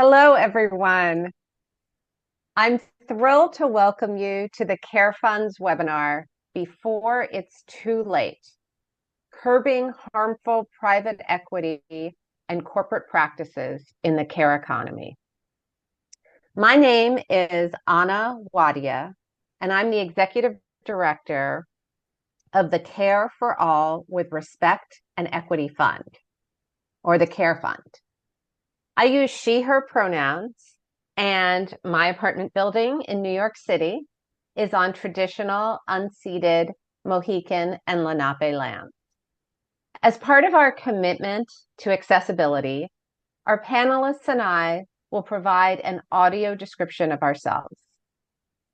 Hello, everyone. I'm thrilled to welcome you to the Care Funds webinar, Before It's Too Late, Curbing Harmful Private Equity and Corporate Practices in the Care Economy. My name is Anna Wadia, and I'm the Executive Director of the Care for All with Respect and Equity Fund, or the Care Fund. I use she, her pronouns, and my apartment building in New York City is on traditional, unceded Mohican and Lenape land. As part of our commitment to accessibility, our panelists and I will provide an audio description of ourselves.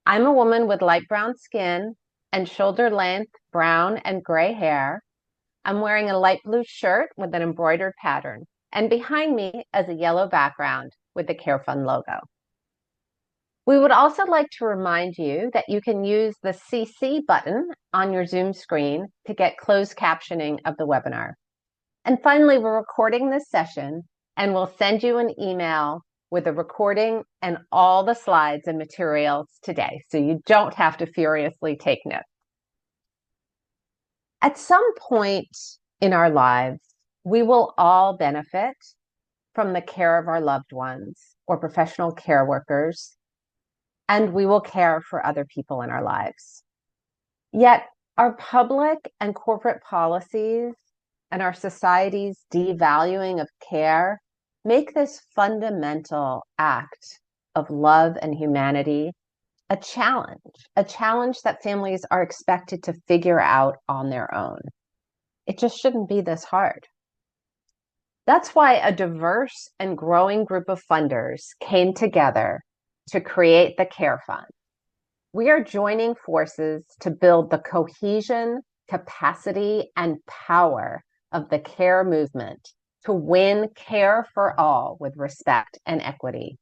I'm a woman with light brown skin and shoulder-length brown and gray hair. I'm wearing a light blue shirt with an embroidered pattern. And behind me is a yellow background with the Care Fund logo. We would also like to remind you that you can use the CC button on your Zoom screen to get closed captioning of the webinar. And finally, we're recording this session and we'll send you an email with a recording and all the slides and materials today, so you don't have to furiously take notes. At some point in our lives, we will all benefit from the care of our loved ones or professional care workers, and we will care for other people in our lives. Yet our public and corporate policies and our society's devaluing of care make this fundamental act of love and humanity a challenge that families are expected to figure out on their own. It just shouldn't be this hard. That's why a diverse and growing group of funders came together to create the Care Fund. We are joining forces to build the cohesion, capacity, and power of the care movement to win care for all with respect and equity.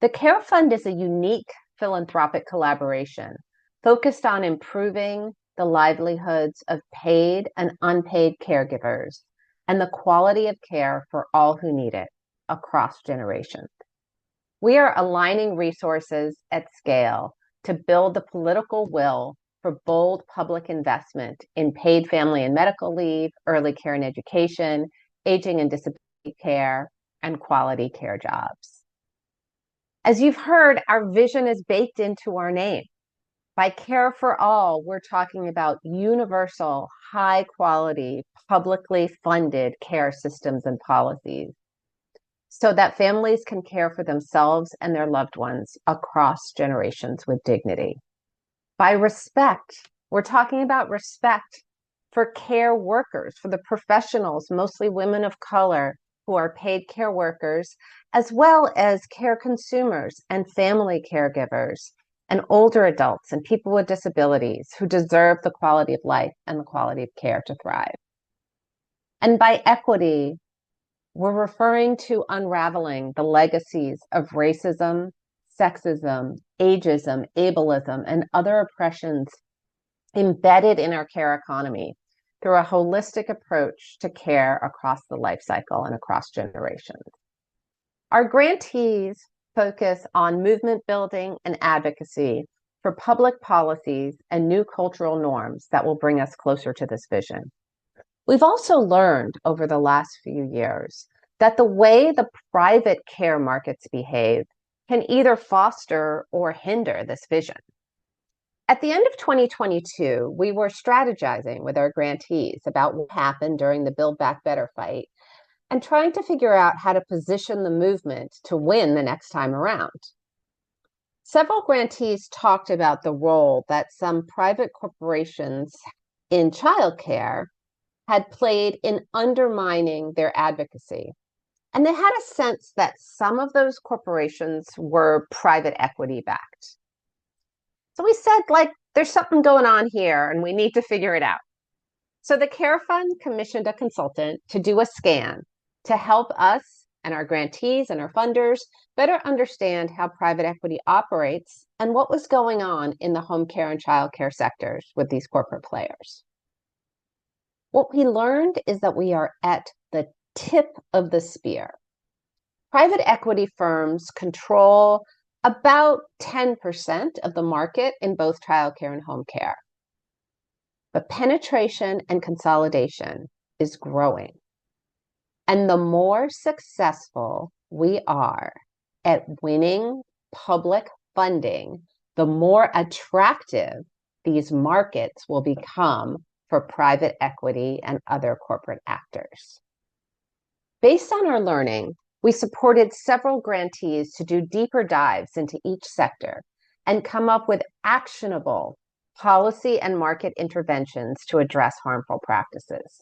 The Care Fund is a unique philanthropic collaboration focused on improving the livelihoods of paid and unpaid caregivers and the quality of care for all who need it across generations. We are aligning resources at scale to build the political will for bold public investment in paid family and medical leave, early care and education, aging and disability care, and quality care jobs. As you've heard, our vision is baked into our name. By Care for All, we're talking about universal, high-quality, publicly funded care systems and policies so that families can care for themselves and their loved ones across generations with dignity. By respect, we're talking about respect for care workers, for the professionals, mostly women of color, who are paid care workers, as well as care consumers and family caregivers, and older adults and people with disabilities who deserve the quality of life and the quality of care to thrive. And by equity, we're referring to unraveling the legacies of racism, sexism, ageism, ableism, and other oppressions embedded in our care economy through a holistic approach to care across the life cycle and across generations. Our grantees focus on movement building and advocacy for public policies and new cultural norms that will bring us closer to this vision. We've also learned over the last few years that the way the private care markets behave can either foster or hinder this vision. At the end of 2022, we were strategizing with our grantees about what happened during the Build Back Better fight and trying to figure out how to position the movement to win the next time around. Several grantees talked about the role that some private corporations in childcare had played in undermining their advocacy. And they had a sense that some of those corporations were private equity backed. So we said, there's something going on here and we need to figure it out. So the Care Fund commissioned a consultant to do a scan to help us and our grantees and our funders better understand how private equity operates and what was going on in the home care and childcare sectors with these corporate players. What we learned is that we are at the tip of the spear. Private equity firms control about 10% of the market in both childcare and home care. But penetration and consolidation is growing. And the more successful we are at winning public funding, the more attractive these markets will become for private equity and other corporate actors. Based on our learning, we supported several grantees to do deeper dives into each sector and come up with actionable policy and market interventions to address harmful practices.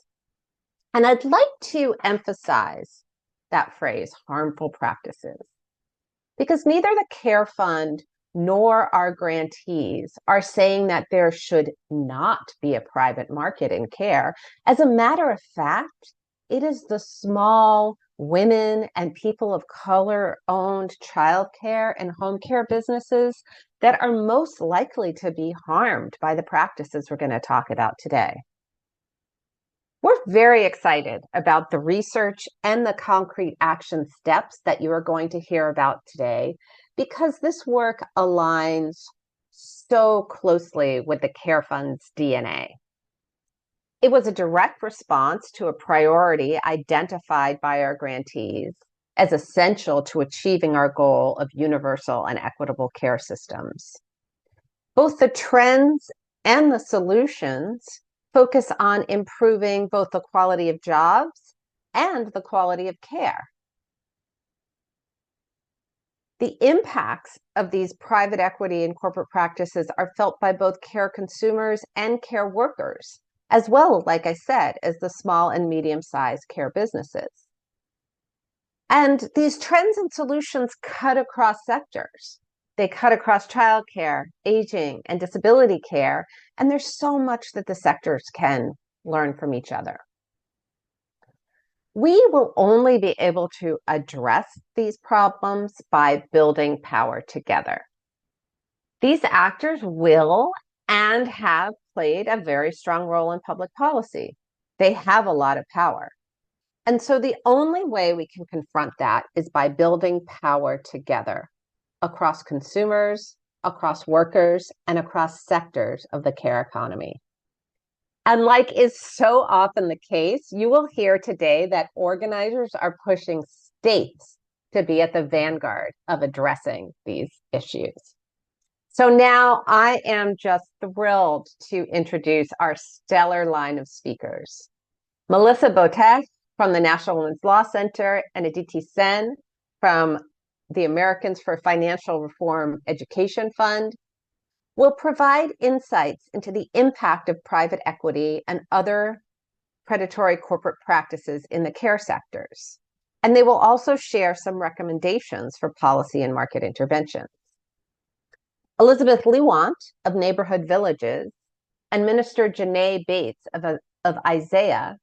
And I'd like to emphasize that phrase, harmful practices, because neither the Care Fund nor our grantees are saying that there should not be a private market in care. As a matter of fact, it is the small women and people of color owned childcare and home care businesses that are most likely to be harmed by the practices we're going to talk about today. We're very excited about the research and the concrete action steps that you are going to hear about today, because this work aligns so closely with the Care Fund's DNA. It was a direct response to a priority identified by our grantees as essential to achieving our goal of universal and equitable care systems. Both the trends and the solutions focus on improving both the quality of jobs and the quality of care. The impacts of these private equity and corporate practices are felt by both care consumers and care workers, as well, like I said, as the small and medium-sized care businesses. And these trends and solutions cut across sectors. They cut across childcare, aging, and disability care, and there's so much that the sectors can learn from each other. We will only be able to address these problems by building power together. These actors will and have played a very strong role in public policy. They have a lot of power. And so the only way we can confront that is by building power together across consumers, across workers, and across sectors of the care economy. And like is so often the case, you will hear today that organizers are pushing states to be at the vanguard of addressing these issues. So now I am just thrilled to introduce our stellar line of speakers. Melissa Boteach from the National Women's Law Center and Aditi Sen from the Americans for Financial Reform Education Fund will provide insights into the impact of private equity and other predatory corporate practices in the care sectors. And they will also share some recommendations for policy and market interventions. Elizabeth Lewant of Neighborhood Villages and Minister Janae Bates of Isaiah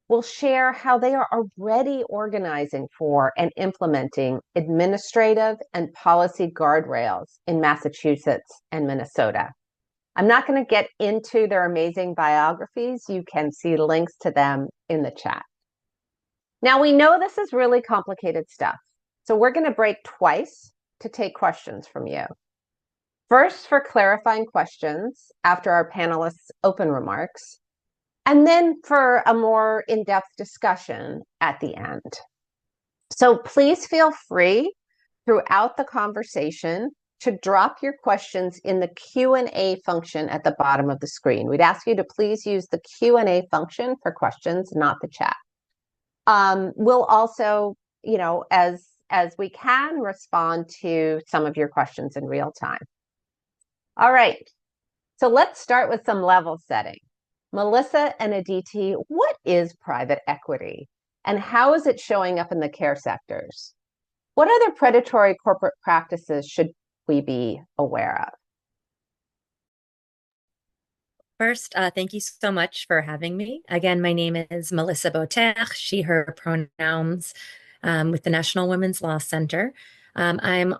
will share how they are already organizing for and implementing administrative and policy guardrails in Massachusetts and Minnesota. I'm not going to get into their amazing biographies. You can see links to them in the chat. Now, we know this is really complicated stuff, so we're going to break twice to take questions from you. First, for clarifying questions after our panelists' open remarks, and then for a more in-depth discussion at the end. So please feel free throughout the conversation to drop your questions in the Q&A function at the bottom of the screen. We'd ask you to please use the Q&A function for questions, not the chat. We'll also, as we can, respond to some of your questions in real time. All right, so let's start with some level setting. Melissa and Aditi, what is private equity and how is it showing up in the care sectors? What other predatory corporate practices should we be aware of? First, thank you so much for having me. Again, my name is Melissa Boteach, she, her pronouns, with the National Women's Law Center. I'm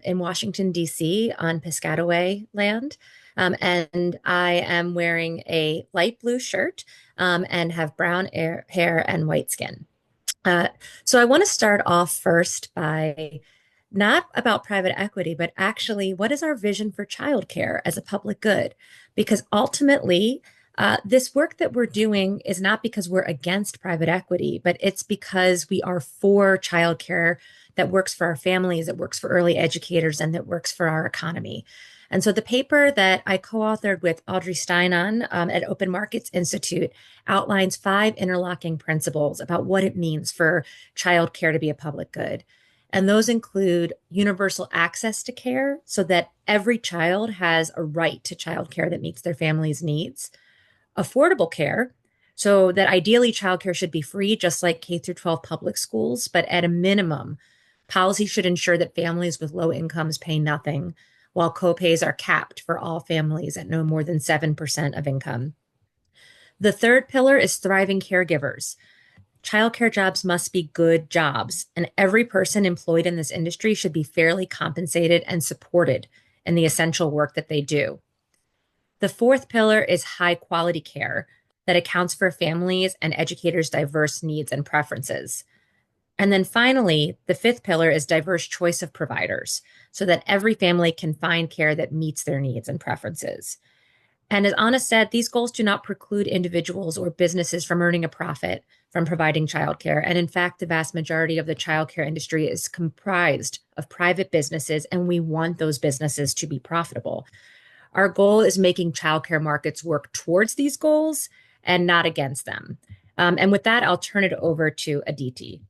in Washington, D.C. on Piscataway land, and I am wearing a light blue shirt and have brown hair and white skin. Uh, so I want to start off first by not about private equity, but actually, what is our vision for childcare as a public good? Because ultimately, this work that we're doing is not because we're against private equity, but it's because we are for childcare that works for our families, that works for early educators, and that works for our economy. And so the paper that I co-authored with Audrey Steinon at Open Markets Institute outlines 5 interlocking principles about what it means for childcare to be a public good. And those include universal access to care so that every child has a right to childcare that meets their family's needs, affordable care, so that ideally childcare should be free, just like K through 12 public schools, but at a minimum, policy should ensure that families with low incomes pay nothing, while copays are capped for all families at no more than 7% of income. The third pillar is thriving caregivers. Childcare jobs must be good jobs, and every person employed in this industry should be fairly compensated and supported in the essential work that they do. The fourth pillar is high quality care that accounts for families and educators' diverse needs and preferences. And then finally, the fifth pillar is diverse choice of providers so that every family can find care that meets their needs and preferences. And as Anna said, these goals do not preclude individuals or businesses from earning a profit from providing childcare. And in fact, the vast majority of the childcare industry is comprised of private businesses, and we want those businesses to be profitable. Our goal is making childcare markets work towards these goals and not against them. And with that, I'll turn it over to Aditi.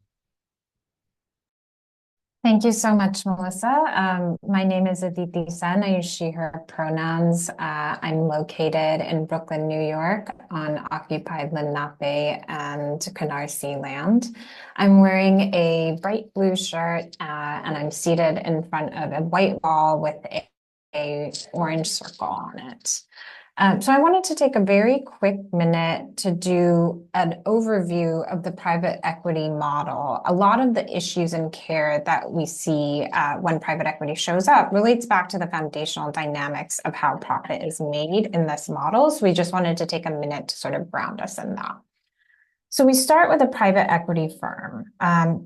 Thank you so much, Melissa. My name is Aditi Sen. I use she, her pronouns. I'm located in Brooklyn, New York on occupied Lenape and Canarsie land. I'm wearing a bright blue shirt and I'm seated in front of a white wall with a orange circle on it. So I wanted to take a very quick minute to do an overview of the private equity model. A lot of the issues in care that we see when private equity shows up relates back to the foundational dynamics of how profit is made in this model. So we just wanted to take a minute to sort of ground us in that. So we start with a private equity firm.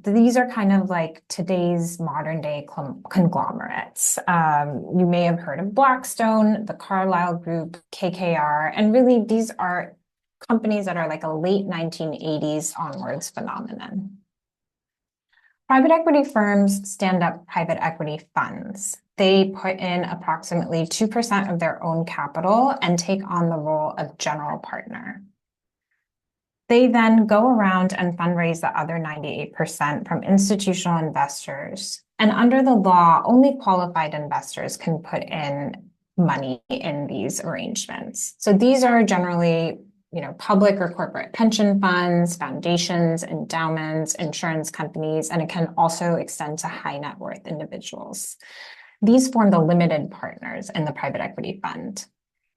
These are kind of like today's modern day conglomerates. You may have heard of Blackstone, the Carlyle Group, KKR, and really these are companies that are like a late 1980s onwards phenomenon. Private equity firms stand up private equity funds. They put in approximately 2% of their own capital and take on the role of general partner. They then go around and fundraise the other 98% from institutional investors. And under the law, only qualified investors can put in money in these arrangements. So these are generally, public or corporate pension funds, foundations, endowments, insurance companies, and it can also extend to high net worth individuals. These form the limited partners in the private equity fund.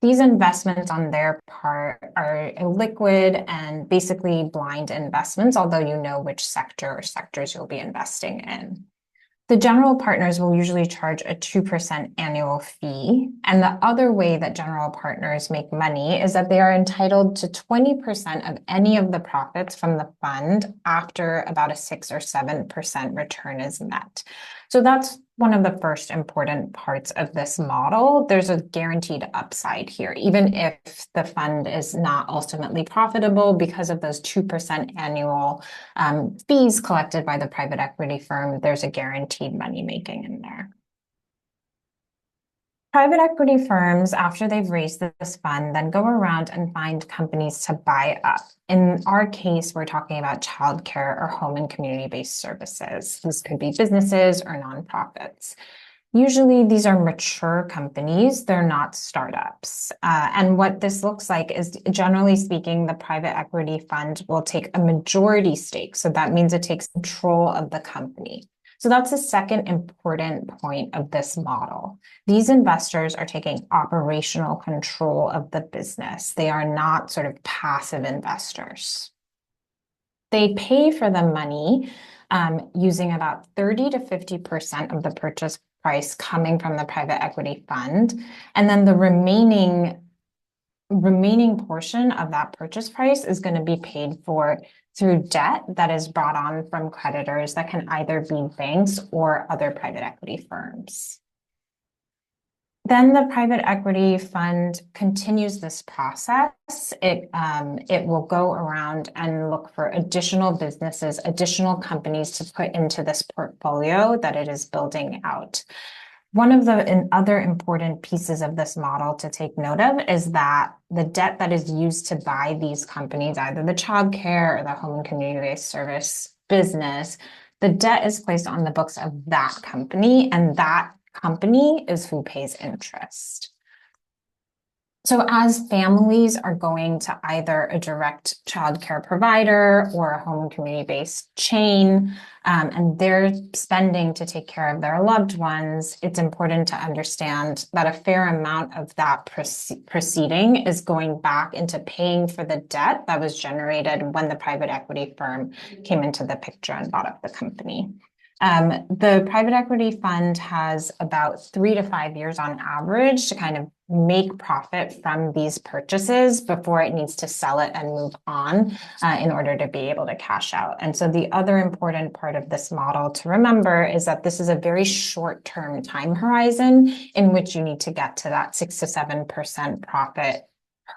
These investments on their part are illiquid and basically blind investments, although you know which sector or sectors you'll be investing in. The general partners will usually charge a 2% annual fee. And the other way that general partners make money is that they are entitled to 20% of any of the profits from the fund after about a 6 or 7% return is met. So that's one of the first important parts of this model. There's a guaranteed upside here, even if the fund is not ultimately profitable because of those 2% annual fees collected by the private equity firm. There's a guaranteed money making in there. Private equity firms, after they've raised this fund, then go around and find companies to buy up. In our case, we're talking about childcare or home and community-based services. These could be businesses or nonprofits. Usually, these are mature companies. They're not startups. And what this looks like is, generally speaking, the private equity fund will take a majority stake. So that means it takes control of the company. So that's the second important point of this model. These investors are taking operational control of the business. They are not sort of passive investors. They pay for the money using about 30 to 50% of the purchase price coming from the private equity fund. And then the remaining portion of that purchase price is going to be paid for through debt that is brought on from creditors that can either be banks or other private equity firms. Then the private equity fund continues this process. It will go around and look for additional businesses, additional companies to put into this portfolio that it is building out. One of the other important pieces of this model to take note of is that the debt that is used to buy these companies, either the childcare or the home and community-based service business, the debt is placed on the books of that company, and that company is who pays interest. So as families are going to either a direct childcare provider or a home community-based chain, and they're spending to take care of their loved ones, it's important to understand that a fair amount of that proceeding is going back into paying for the debt that was generated when the private equity firm came into the picture and bought up the company. The private equity fund has about 3 to 5 years on average to kind of make profit from these purchases before it needs to sell it and move on in order to be able to cash out. And so the other important part of this model to remember is that this is a very short-term time horizon in which you need to get to that 6 to 7% profit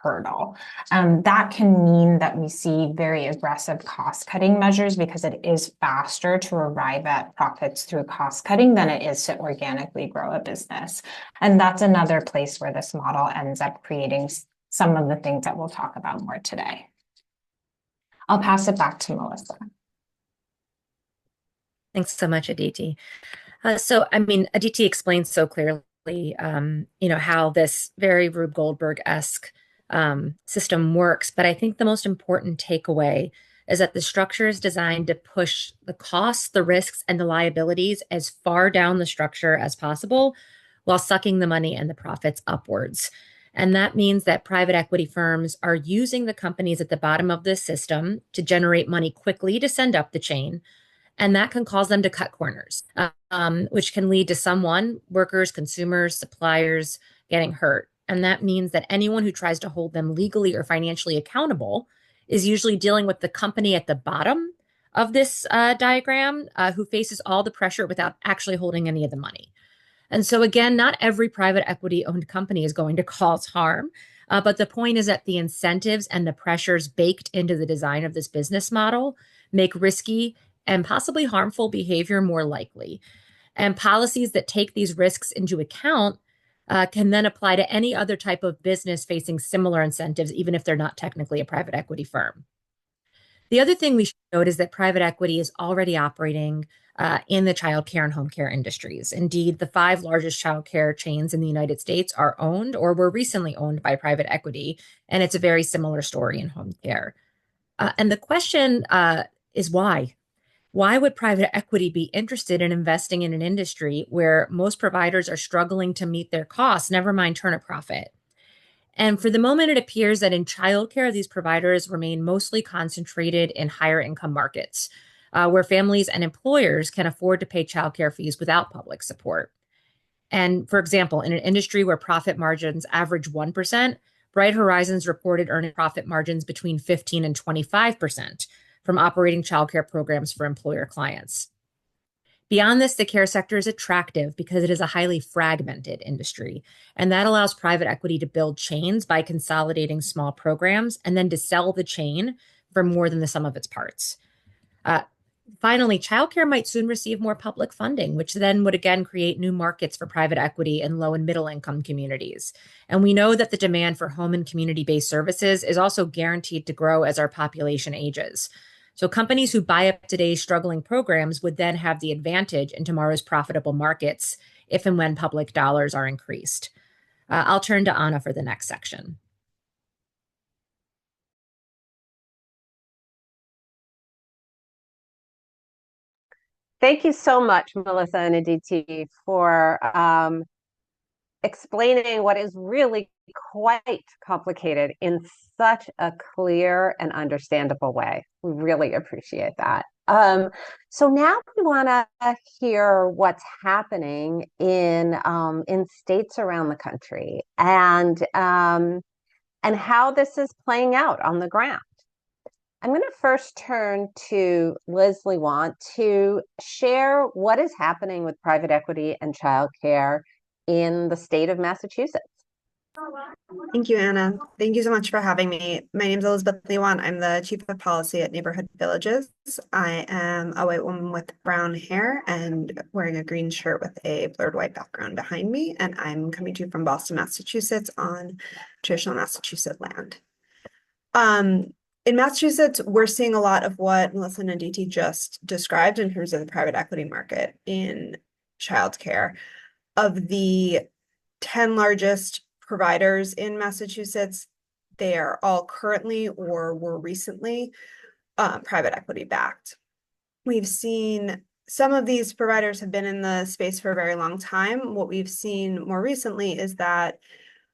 hurdle. That can mean that we see very aggressive cost-cutting measures because it is faster to arrive at profits through cost-cutting than it is to organically grow a business. And that's another place where this model ends up creating some of the things that we'll talk about more today. I'll pass it back to Melissa. Thanks so much, Aditi. Aditi explains so clearly, how this very Rube Goldberg-esque system works. But I think the most important takeaway is that the structure is designed to push the costs, the risks, and the liabilities as far down the structure as possible while sucking the money and the profits upwards. And that means that private equity firms are using the companies at the bottom of this system to generate money quickly to send up the chain. And that can cause them to cut corners, which can lead to workers, consumers, suppliers getting hurt. And that means that anyone who tries to hold them legally or financially accountable is usually dealing with the company at the bottom of this diagram, who faces all the pressure without actually holding any of the money. And so again, not every private equity owned company is going to cause harm. But the point is that the incentives and the pressures baked into the design of this business model make risky and possibly harmful behavior more likely. And policies that take these risks into account can then apply to any other type of business facing similar incentives, even if they're not technically a private equity firm. The other thing we should note is that private equity is already operating in the childcare and home care industries. Indeed, the 5 largest childcare chains in the United States are owned or were recently owned by private equity, and it's a very similar story in home care. And the question is why? Why would private equity be interested in investing in an industry where most providers are struggling to meet their costs, never mind turn a profit? And for the moment, it appears that in childcare, these providers remain mostly concentrated in higher income markets, where families and employers can afford to pay childcare fees without public support. And for example, in an industry where profit margins average 1%, Bright Horizons reported earning profit margins between 15 and 25% from operating childcare programs for employer clients. Beyond this, the care sector is attractive because it is a highly fragmented industry, and that allows private equity to build chains by consolidating small programs and then to sell the chain for more than the sum of its parts. Finally, childcare might soon receive more public funding, which then would again create new markets for private equity in low and middle income communities. And we know that the demand for home and community-based services is also guaranteed to grow as our population ages. So companies who buy up today's struggling programs would then have the advantage in tomorrow's profitable markets if and when public dollars are increased. I'll turn to Anna for the next section. Thank you so much, Melissa and Aditi, for explaining what is really quite complicated in such a clear and understandable way. We really appreciate that. So now we want to hear what's happening in states around the country and how this is playing out on the ground. I'm going to first turn to Liz Lewant to share what is happening with private equity and childcare in the state of Massachusetts. Thank you, Anna. Thank you so much for having me. My name is Elizabeth Lewant. I'm the Chief of Policy at Neighborhood Villages. I am a white woman with brown hair and wearing a green shirt with a blurred white background behind me. And I'm coming to you from Boston, Massachusetts on traditional Massachusetts land. In Massachusetts, we're seeing a lot of what Melissa and Aditi just described in terms of the private equity market in childcare. Of the 10 largest providers in Massachusetts, they are all currently or were recently private equity backed. We've seen some of these providers have been in the space for a very long time. What we've seen more recently is that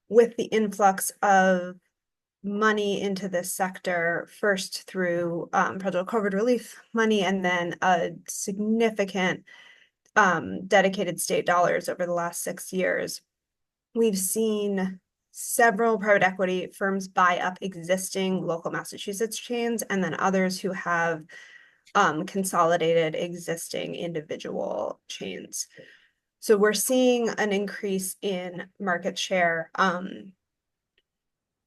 with the influx of money into this sector, first through federal COVID relief money, and then a significant dedicated state dollars over the last 6 years, we've seen several private equity firms buy up existing local Massachusetts chains, and then others who have consolidated existing individual chains. So we're seeing an increase in market share,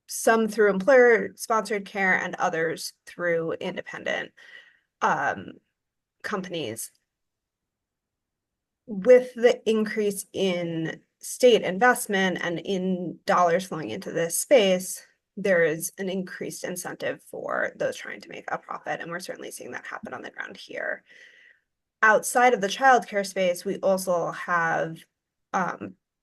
some through employer-sponsored care and others through independent companies. With the increase in state investment and in dollars flowing into this space, there is an increased incentive for those trying to make a profit, and we're certainly seeing that happen on the ground here. Outside of the childcare space, we also have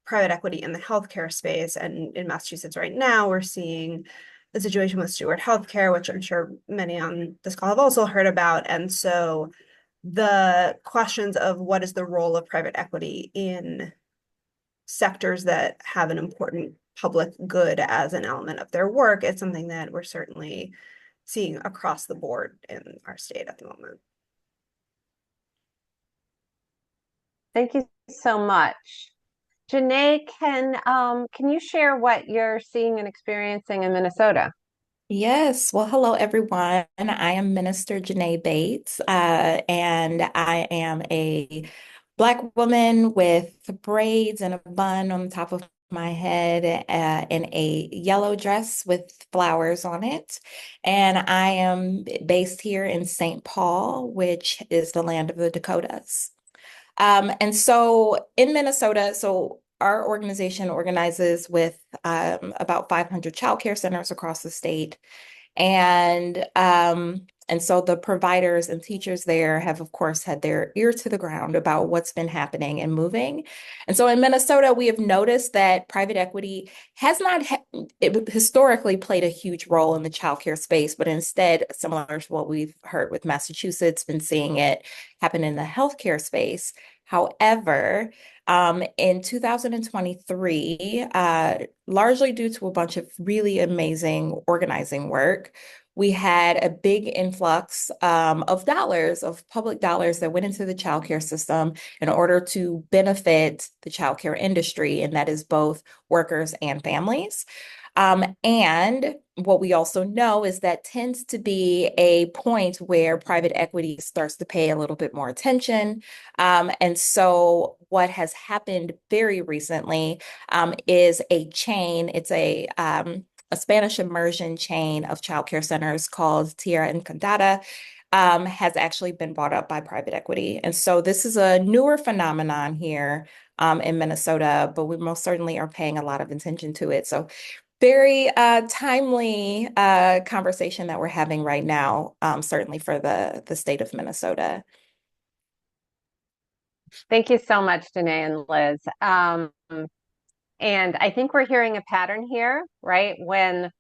private equity in the healthcare space, and in Massachusetts right now, we're seeing the situation with Steward Healthcare, which I'm sure many on this call have also heard about, and so the questions of what is the role of private equity in sectors that have an important public good as an element of their work is something that we're certainly seeing across the board in our state at the moment. Thank you so much. Janae, can you share what you're seeing and experiencing in Minnesota? Yes. Well, hello, everyone. I am Minister Janae Bates, and I am a Black woman with braids and a bun on the top of my head, in a yellow dress with flowers on it. And I am based here in St. Paul, which is the land of the Dakotas. And so in Minnesota, so our organization organizes with about 500 childcare centers across the state. And so the providers and teachers there have, of course, had their ear to the ground about what's been happening and moving. And so in Minnesota, we have noticed that private equity has not historically played a huge role in the childcare space, but instead, similar to what we've heard with Massachusetts, been seeing it happen in the healthcare space. However, in 2023, largely due to a bunch of really amazing organizing work, we had a big influx of dollars, of public dollars that went into the childcare system in order to benefit the childcare industry, and that is both workers and families. And what we also know is that tends to be a point where private equity starts to pay a little bit more attention. And so what has happened very recently is a chain. It's a Spanish immersion chain of childcare centers called Tierra Encantada, has actually been bought up by private equity. And so this is a newer phenomenon here in Minnesota, but we most certainly are paying a lot of attention to it. So very timely conversation that we're having right now, certainly for the state of Minnesota. Thank you so much, Janae and Liz. And I think we're hearing a pattern here, right? When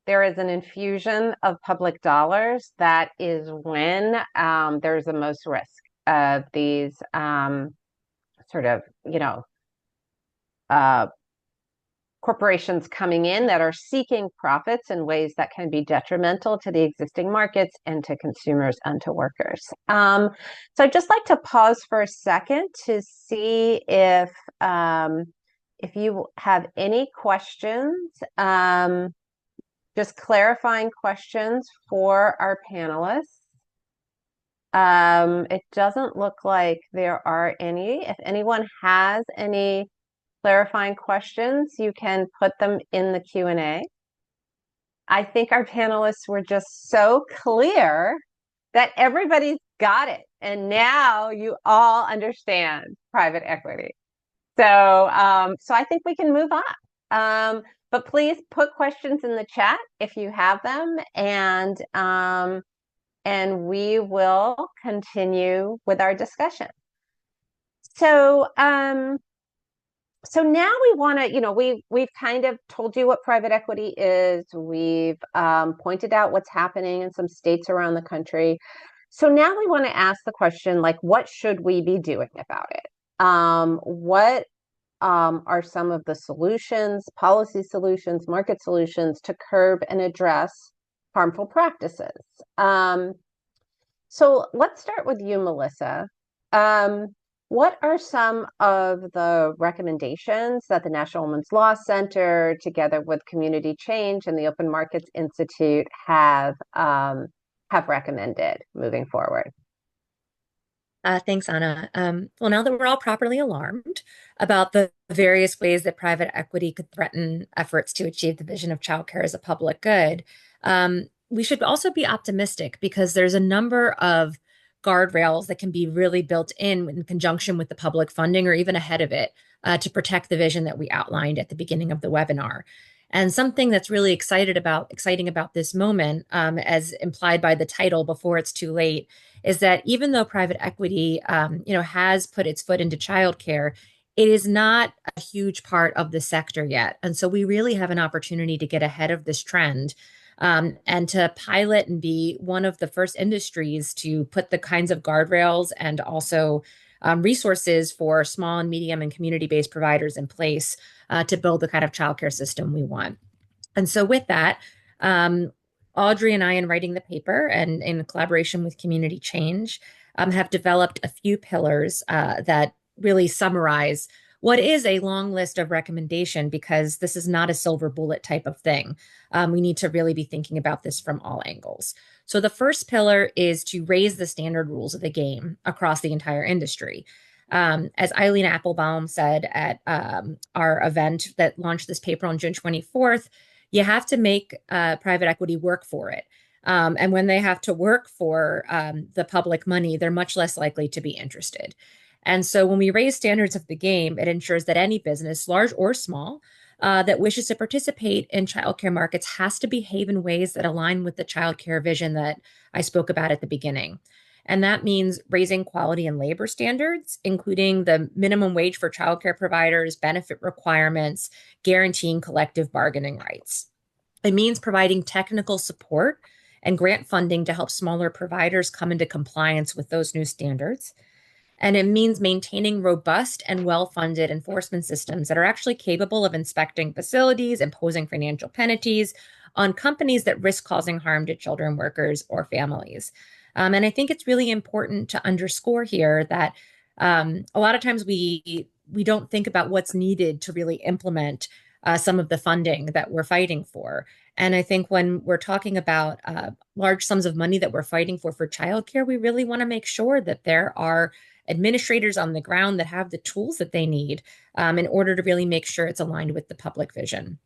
there is an infusion of public dollars, that is when there's the most risk of these sort of, corporations coming in that are seeking profits in ways that can be detrimental to the existing markets and to consumers and to workers. So I'd just like to pause for a second to see if you have any questions just clarifying questions for our panelists. It doesn't look like there are any. If anyone has any clarifying questions, you can put them in the Q&A. I think our panelists were just so clear that everybody's got it. And now you all understand private equity. So, so I think we can move on. But please put questions in the chat if you have them, and we will continue with our discussion. So, so now we want to, we've kind of told you what private equity is. We've pointed out what's happening in some states around the country. So now we want to ask the question, like, what should we be doing about it? What are some of the solutions, policy solutions, market solutions to curb and address harmful practices? So let's start with you, Melissa. What are some of the recommendations that the National Women's Law Center, together with Community Change and the Open Markets Institute, have recommended moving forward? Thanks, Anna. Well, now that we're all properly alarmed about the various ways that private equity could threaten efforts to achieve the vision of childcare as a public good, we should also be optimistic because there's a number of guardrails that can be really built in conjunction with the public funding or even ahead of it to protect the vision that we outlined at the beginning of the webinar. And something that's really exciting about this moment, as implied by the title, Before It's Too Late, is that even though private equity, has put its foot into childcare, it is not a huge part of the sector yet. And so we really have an opportunity to get ahead of this trend and to pilot and be one of the first industries to put the kinds of guardrails and also resources for small and medium and community-based providers in place to build the kind of childcare system we want. And so with that, Audrey and I, in writing the paper and in collaboration with Community Change, have developed a few pillars that really summarize what is a long list of recommendation, because this is not a silver bullet type of thing. We need to really be thinking about this from all angles. So the first pillar is to raise the standard rules of the game across the entire industry. As Eileen Applebaum said at our event that launched this paper on June 24th, you have to make private equity work for it. And when they have to work for the public money, they're much less likely to be interested. And so when we raise standards of the game, it ensures that any business, large or small, that wishes to participate in childcare markets has to behave in ways that align with the childcare vision that I spoke about at the beginning. And that means raising quality and labor standards, including the minimum wage for childcare providers, benefit requirements, guaranteeing collective bargaining rights. It means providing technical support and grant funding to help smaller providers come into compliance with those new standards. And it means maintaining robust and well-funded enforcement systems that are actually capable of inspecting facilities, imposing financial penalties on companies that risk causing harm to children, workers, or families. And I think it's really important to underscore here that a lot of times we don't think about what's needed to really implement some of the funding that we're fighting for. And I think when we're talking about large sums of money that we're fighting for childcare, we really want to make sure that there are administrators on the ground that have the tools that they need in order to really make sure it's aligned with the public vision.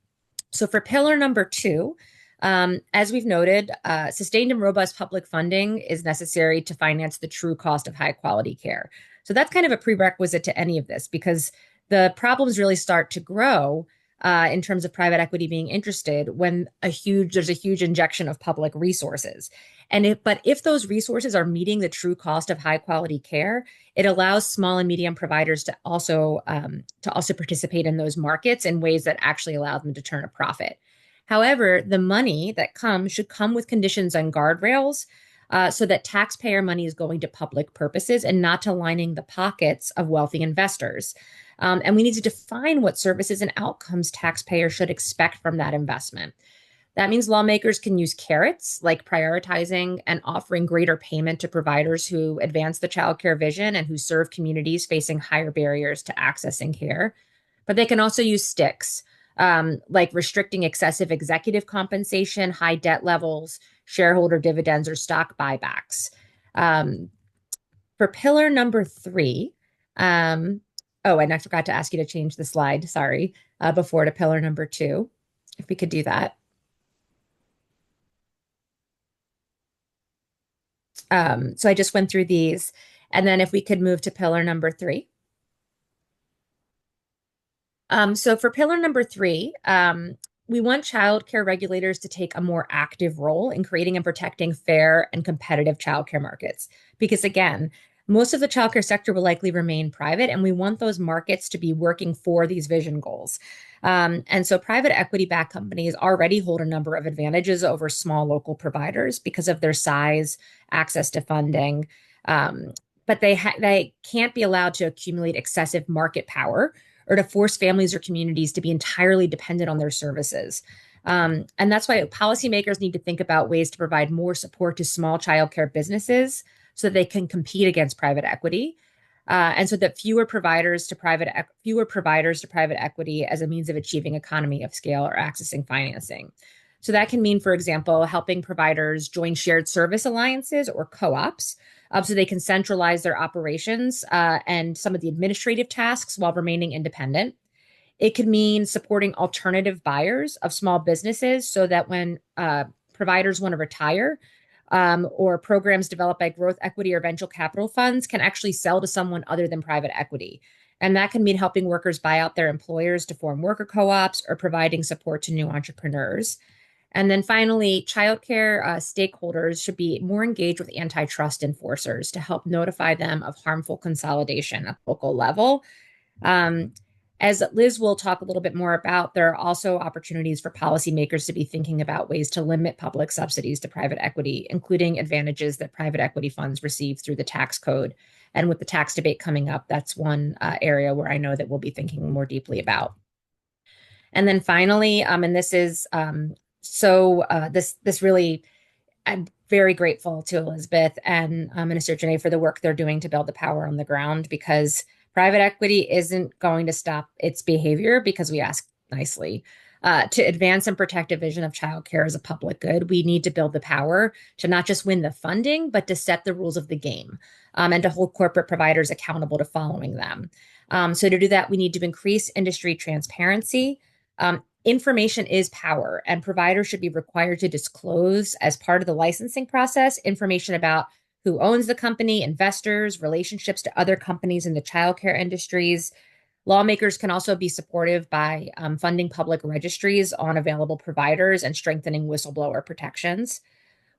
So for pillar number 2, as we've noted, sustained and robust public funding is necessary to finance the true cost of high quality care. So that's kind of a prerequisite to any of this, because the problems really start to grow in terms of private equity being interested when there's a huge injection of public resources. But if those resources are meeting the true cost of high quality care, it allows small and medium providers to also participate in those markets in ways that actually allow them to turn a profit. However, the money that comes should come with conditions and guardrails so that taxpayer money is going to public purposes and not to lining the pockets of wealthy investors. And we need to define what services and outcomes taxpayers should expect from that investment. That means lawmakers can use carrots like prioritizing and offering greater payment to providers who advance the childcare vision and who serve communities facing higher barriers to accessing care. But they can also use sticks like restricting excessive executive compensation, high debt levels, shareholder dividends, or stock buybacks. For pillar number 3, oh, and I forgot to ask you to change the slide, sorry, before to pillar number 2, if we could do that. So I just went through these, and then if we could move to pillar number 3. So for pillar number 3, we want childcare regulators to take a more active role in creating and protecting fair and competitive childcare markets. Because again, most of the childcare sector will likely remain private, and we want those markets to be working for these vision goals. And so private equity-backed companies already hold a number of advantages over small local providers because of their size, access to funding, but they can't be allowed to accumulate excessive market power or to force families or communities to be entirely dependent on their services. And that's why policymakers need to think about ways to provide more support to small childcare businesses so that they can compete against private equity, and so that fewer providers to private equity as a means of achieving economy of scale or accessing financing. So that can mean, for example, helping providers join shared service alliances or co-ops, so they can centralize their operations and some of the administrative tasks while remaining independent. It could mean supporting alternative buyers of small businesses so that when providers want to retire, or programs developed by growth equity or venture capital funds can actually sell to someone other than private equity. And that can mean helping workers buy out their employers to form worker co-ops or providing support to new entrepreneurs. And then finally, childcare stakeholders should be more engaged with antitrust enforcers to help notify them of harmful consolidation at the local level. As Liz will talk a little bit more about, there are also opportunities for policymakers to be thinking about ways to limit public subsidies to private equity, including advantages that private equity funds receive through the tax code. And with the tax debate coming up, that's one area where I know that we'll be thinking more deeply about. And then finally, and this is this really, I'm very grateful to Elizabeth and Minister Janae for the work they're doing to build the power on the ground, because private equity isn't going to stop its behavior because we ask nicely. To advance and protect a vision of childcare as a public good, we need to build the power to not just win the funding, but to set the rules of the game, and to hold corporate providers accountable to following them. So to do that, we need to increase industry transparency. Information is power, and providers should be required to disclose as part of the licensing process information about who owns the company, investors, relationships to other companies in the childcare industries. Lawmakers can also be supportive by funding public registries on available providers and strengthening whistleblower protections.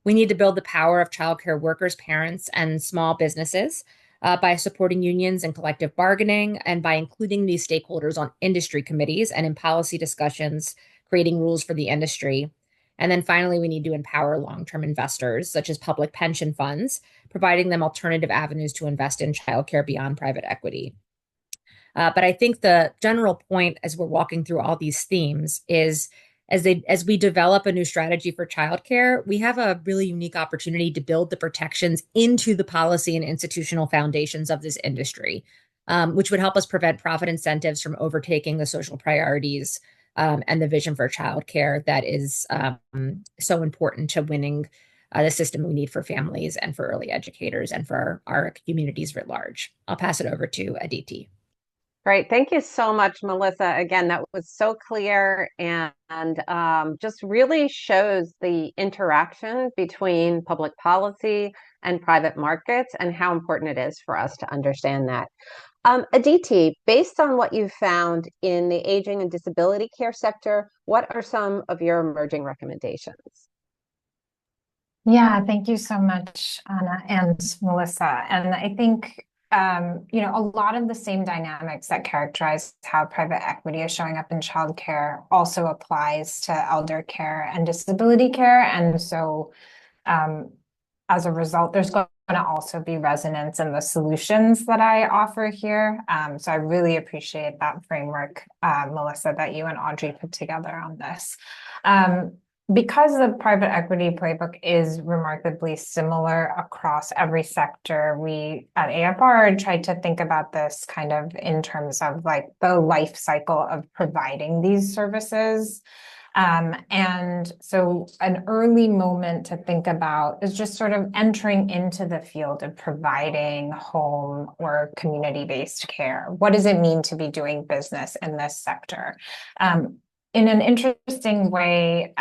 We need to build the power of childcare workers, parents, and small businesses by supporting unions and collective bargaining, and by including these stakeholders on industry committees and in policy discussions, creating rules for the industry. And then finally, we need to empower long-term investors, such as public pension funds, providing them alternative avenues to invest in childcare beyond private equity. But I think the general point as we're walking through all these themes is as we develop a new strategy for childcare, we have a really unique opportunity to build the protections into the policy and institutional foundations of this industry, which would help us prevent profit incentives from overtaking the social priorities and the vision for childcare that is so important to winning the system we need for families and for early educators and for our communities writ large. I'll pass it over to Aditi. Great. Thank you so much, Melissa. Again, that was so clear and just really shows the interaction between public policy and private markets and how important it is for us to understand that. Aditi, based on what you've found in the aging and disability care sector, what are some of your emerging recommendations? Yeah, thank you so much, Anna and Melissa. And I think a lot of the same dynamics that characterize how private equity is showing up in childcare also applies to elder care and disability care. And so as a result, there's going to also be resonance in the solutions that I offer here. So I really appreciate that framework, Melissa, that you and Audrey put together on this. because the private equity playbook is remarkably similar across every sector, we at AFR tried to think about this kind of in terms of like the life cycle of providing these services. And so an early moment to think about is just sort of entering into the field of providing home or community-based care. What does it mean to be doing business in this sector? In an interesting way,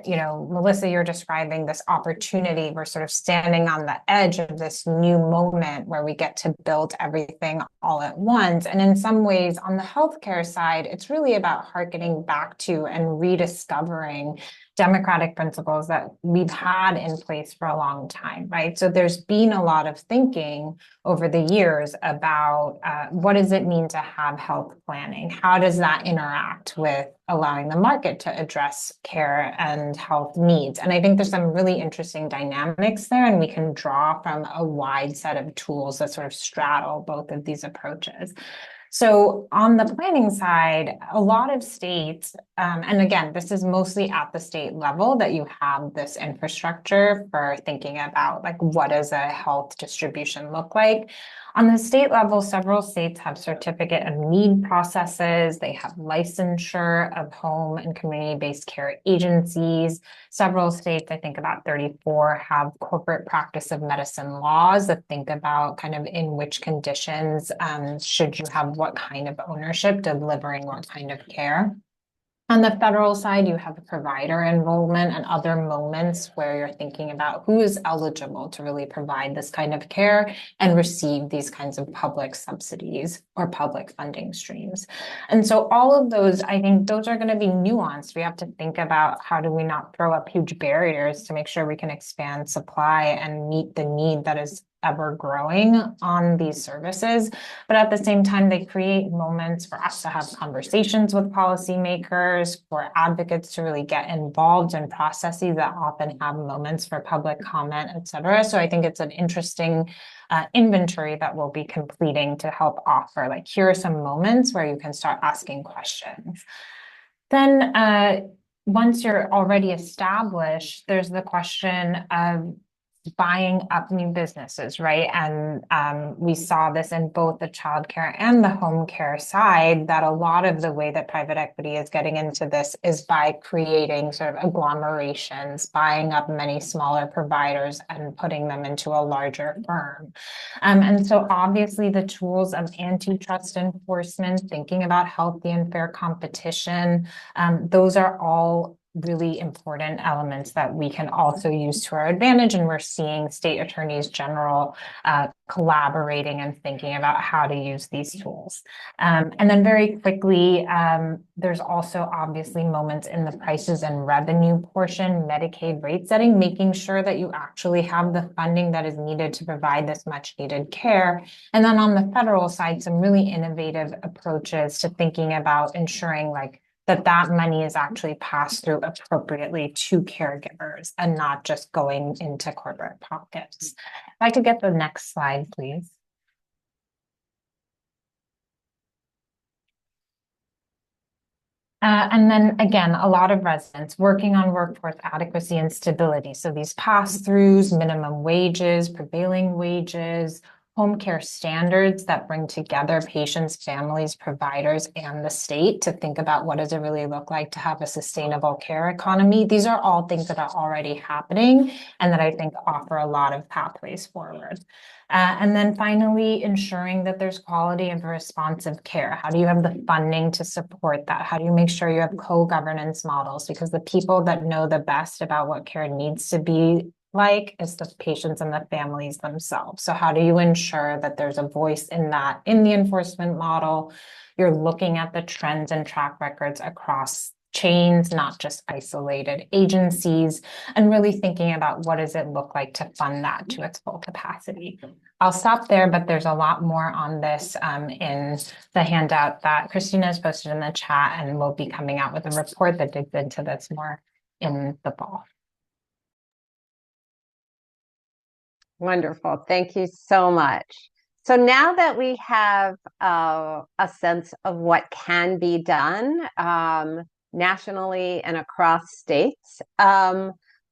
Melissa, you're describing this opportunity. We're sort of standing on the edge of this new moment where we get to build everything all at once. And in some ways, on the healthcare side, it's really about hearkening back to and rediscovering democratic principles that we've had in place for a long time, right? So there's been a lot of thinking over the years about what does it mean to have health planning? How does that interact with allowing the market to address care and health needs? And I think there's some really interesting dynamics there, and we can draw from a wide set of tools that sort of straddle both of these approaches. So on the planning side, a lot of states, and again, this is mostly at the state level that you have this infrastructure for thinking about like what does a health distribution look like. On the state level, several states have certificate of need processes. They have licensure of home and community-based care agencies. Several states, I think about 34, have corporate practice of medicine laws that think about kind of in which conditions should you have what kind of ownership delivering what kind of care. On the federal side, you have provider enrollment and other moments where you're thinking about who is eligible to really provide this kind of care and receive these kinds of public subsidies or public funding streams. And so all of those, I think those are going to be nuanced. We have to think about how do we not throw up huge barriers to make sure we can expand supply and meet the need that is ever growing on these services. But at the same time, they create moments for us to have conversations with policymakers, for advocates to really get involved in processes that often have moments for public comment, et cetera. So I think it's an interesting inventory that we'll be completing to help offer, like, here are some moments where you can start asking questions. Then once you're already established, there's the question of buying up new businesses, right? And we saw this in both the childcare and the home care side, that a lot of the way that private equity is getting into this is by creating sort of agglomerations, buying up many smaller providers and putting them into a larger firm. And so obviously the tools of antitrust enforcement, thinking about healthy and fair competition, those are all really important elements that we can also use to our advantage. And we're seeing state attorneys general collaborating and thinking about how to use these tools. And then very quickly, there's also obviously moments in the prices and revenue portion, Medicaid rate setting, making sure that you actually have the funding that is needed to provide this much needed care. And then on the federal side, some really innovative approaches to thinking about ensuring like that money is actually passed through appropriately to caregivers and not just going into corporate pockets. If I could get the next slide, please. And then again, a lot of residents working on workforce adequacy and stability. So these pass-throughs, minimum wages, prevailing wages, home care standards that bring together patients, families, providers, and the state to think about what does it really look like to have a sustainable care economy. These are all things that are already happening and that I think offer a lot of pathways forward. And then finally, ensuring that there's quality and responsive care. How do you have the funding to support that? How do you make sure you have co-governance models? Because the people that know the best about what care needs to be like is the patients and the families themselves. So how do you ensure that there's a voice in that in the enforcement model? You're looking at the trends and track records across chains, not just isolated agencies, and really thinking about what does it look like to fund that to its full capacity. I'll stop there, but there's a lot more on this in the handout that Christina has posted in the chat, and we'll be coming out with a report that digs into this more in the fall. Wonderful. Thank you so much. So now that we have a sense of what can be done, nationally and across states.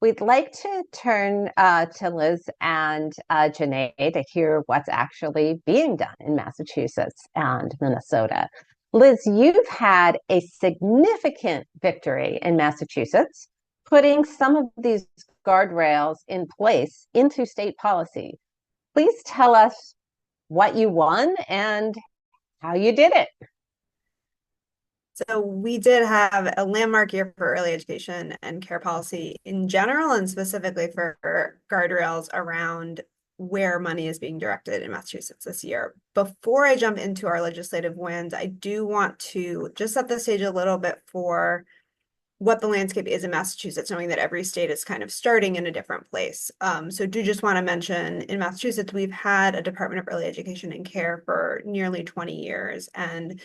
We'd like to turn to Liz and Janae to hear what's actually being done in Massachusetts and Minnesota. Liz, you've had a significant victory in Massachusetts, putting some of these guardrails in place into state policy. Please tell us what you won and how you did it. So we did have a landmark year for early education and care policy in general, and specifically for guardrails around where money is being directed in Massachusetts this year. Before I jump into our legislative wins, I do want to just set the stage a little bit for what the landscape is in Massachusetts, knowing that every state is kind of starting in a different place. So do just want to mention in Massachusetts, we've had a Department of Early Education and Care for nearly 20 years, and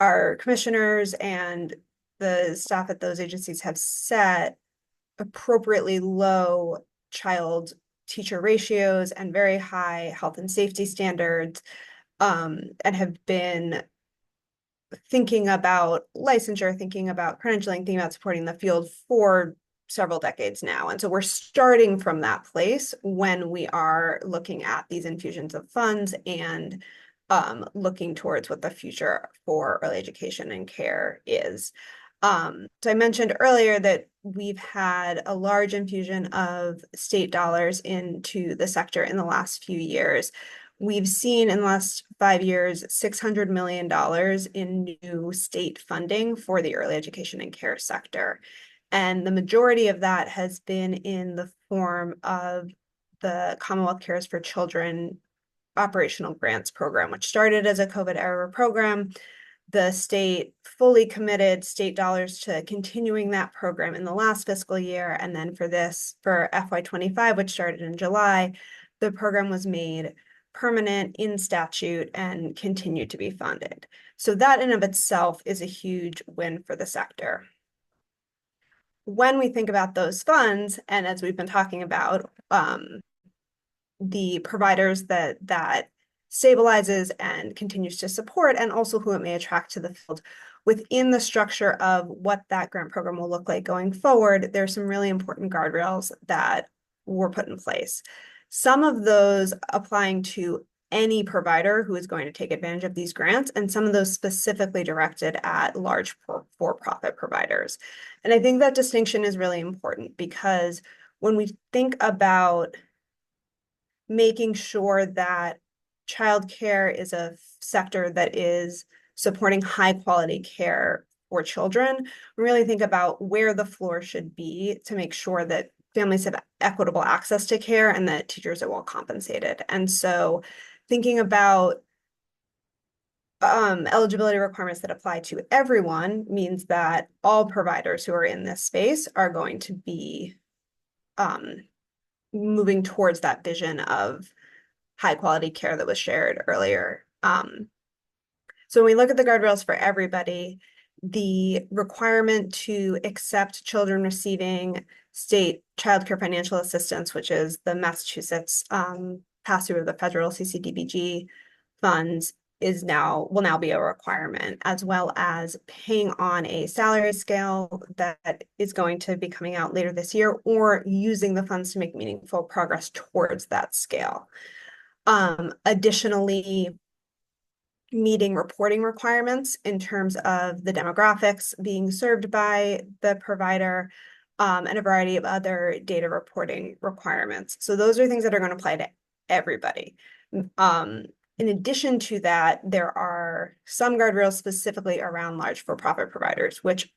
our commissioners and the staff at those agencies have set appropriately low child teacher ratios and very high health and safety standards, and have been thinking about licensure, thinking about credentialing, thinking about supporting the field for several decades now. And so we're starting from that place when we are looking at these infusions of funds and looking towards what the future for early education and care is. So I mentioned earlier that we've had a large infusion of state dollars into the sector in the last few years. We've seen in the last 5 years, $600 million in new state funding for the early education and care sector. And the majority of that has been in the form of the Commonwealth Cares for Children operational grants program, which started as a COVID era program. The state fully committed state dollars to continuing that program in the last fiscal year. And then for FY25, which started in July, the program was made permanent in statute and continued to be funded. So that in of itself is a huge win for the sector. When we think about those funds, and as we've been talking about, the providers that stabilizes and continues to support, and also who it may attract to the field. Within the structure of what that grant program will look like going forward, there's some really important guardrails that were put in place. Some of those applying to any provider who is going to take advantage of these grants, and some of those specifically directed at large for-profit providers. And I think that distinction is really important because when we think about making sure that childcare is a sector that is supporting high quality care for children, we really think about where the floor should be to make sure that families have equitable access to care and that teachers are well compensated. And so thinking about eligibility requirements that apply to everyone means that all providers who are in this space are going to be moving towards that vision of high quality care that was shared earlier. So when we look at the guardrails for everybody, the requirement to accept children receiving state child care financial assistance, which is the Massachusetts pass-through of the federal CCDBG funds, will now be a requirement, as well as paying on a salary scale that is going to be coming out later this year, or using the funds to make meaningful progress towards that scale. Additionally, meeting reporting requirements in terms of the demographics being served by the provider, and a variety of other data reporting requirements. So those are things that are going to apply to everybody. In addition to that, there are some guardrails specifically around large for-profit providers, which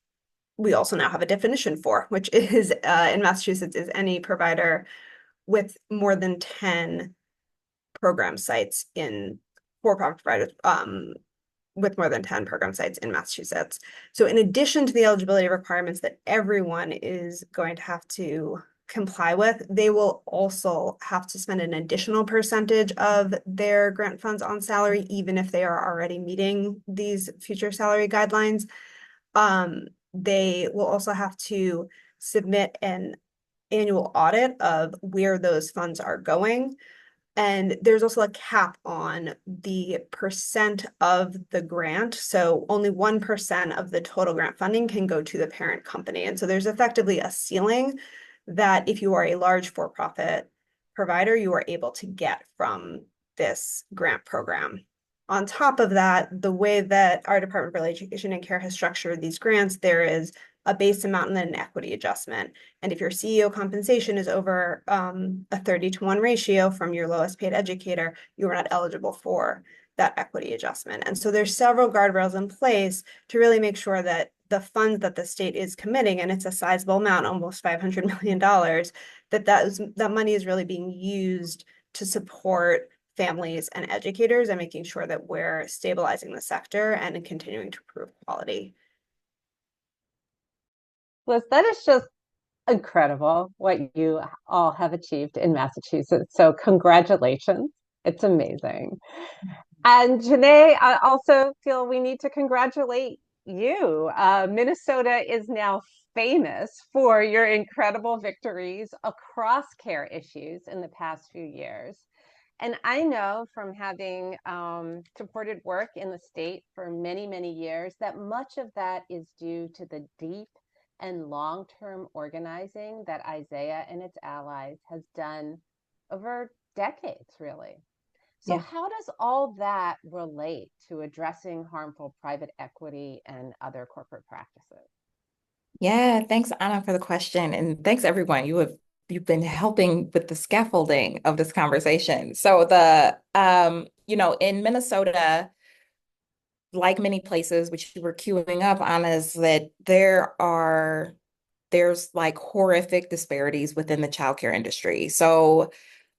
we also now have a definition for, which is in Massachusetts is any provider with more than 10 program sites in for-profit providers with more than 10 program sites in Massachusetts. So in addition to the eligibility requirements that everyone is going to have to comply with, they will also have to spend an additional percentage of their grant funds on salary, even if they are already meeting these future salary guidelines. They will also have to submit an annual audit of where those funds are going. And there's also a cap on the percent of the grant. So only 1% of the total grant funding can go to the parent company. And so there's effectively a ceiling that if you are a large for-profit provider, you are able to get from this grant program. On top of that, the way that our Department of Early Education and Care has structured these grants, there is a base amount and then an equity adjustment. And if your CEO compensation is over a 30-to-1 ratio from your lowest paid educator, you are not eligible for that equity adjustment. And so there's several guardrails in place to really make sure that the funds that the state is committing, and it's a sizable amount, almost $500 million, that money is really being used to support families and educators and making sure that we're stabilizing the sector and continuing to improve quality. Liz, that is just incredible what you all have achieved in Massachusetts. So congratulations. It's amazing. And Janae, I also feel we need to congratulate you. Minnesota is now famous for your incredible victories across care issues in the past few years. And I know from having supported work in the state for many, many years that much of that is due to the deep and long-term organizing that Isaiah and its allies has done over decades, really. So how does all that relate to addressing harmful private equity and other corporate practices? Yeah, thanks, Anna, for the question. And thanks, everyone. You've been helping with the scaffolding of this conversation. So in Minnesota, like many places, which you were queuing up on, is that there's like horrific disparities within the childcare industry. So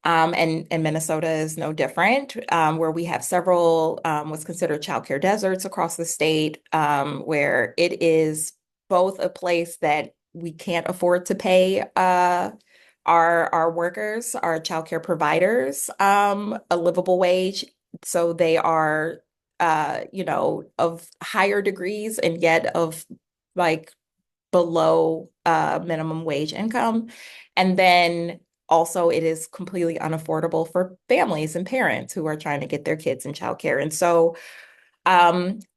and Minnesota is no different, where we have several what's considered childcare deserts across the state, where it is both a place that we can't afford to pay our workers, our childcare providers, a livable wage. So they are, of higher degrees and yet of like below minimum wage income. And then also, it is completely unaffordable for families and parents who are trying to get their kids in childcare. And so,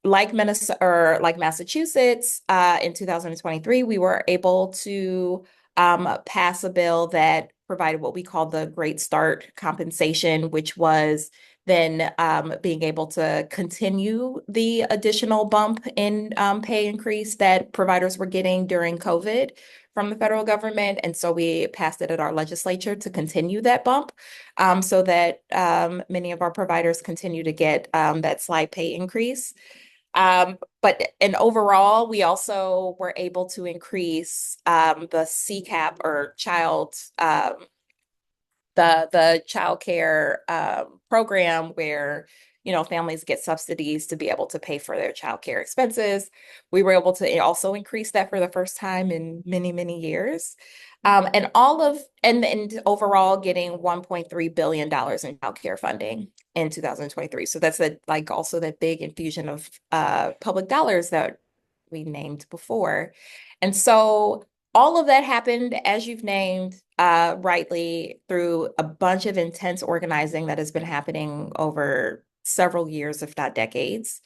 like Minnesota or like Massachusetts, in 2023, we were able to pass a bill that provided what we call the Great Start compensation, which was then being able to continue the additional bump in pay increase that providers were getting during COVID from the federal government. And so we passed it at our legislature to continue that bump, so that many of our providers continue to get that slight pay increase. And overall, we also were able to increase the CCAP or the child care program where families get subsidies to be able to pay for their child care expenses. We were able to also increase that for the first time in many, many years. And overall getting $1.3 billion in child care funding in 2023. So that's also that big infusion of public dollars that we named before. And so all of that happened, as you've named, rightly, through a bunch of intense organizing that has been happening over several years, if not decades.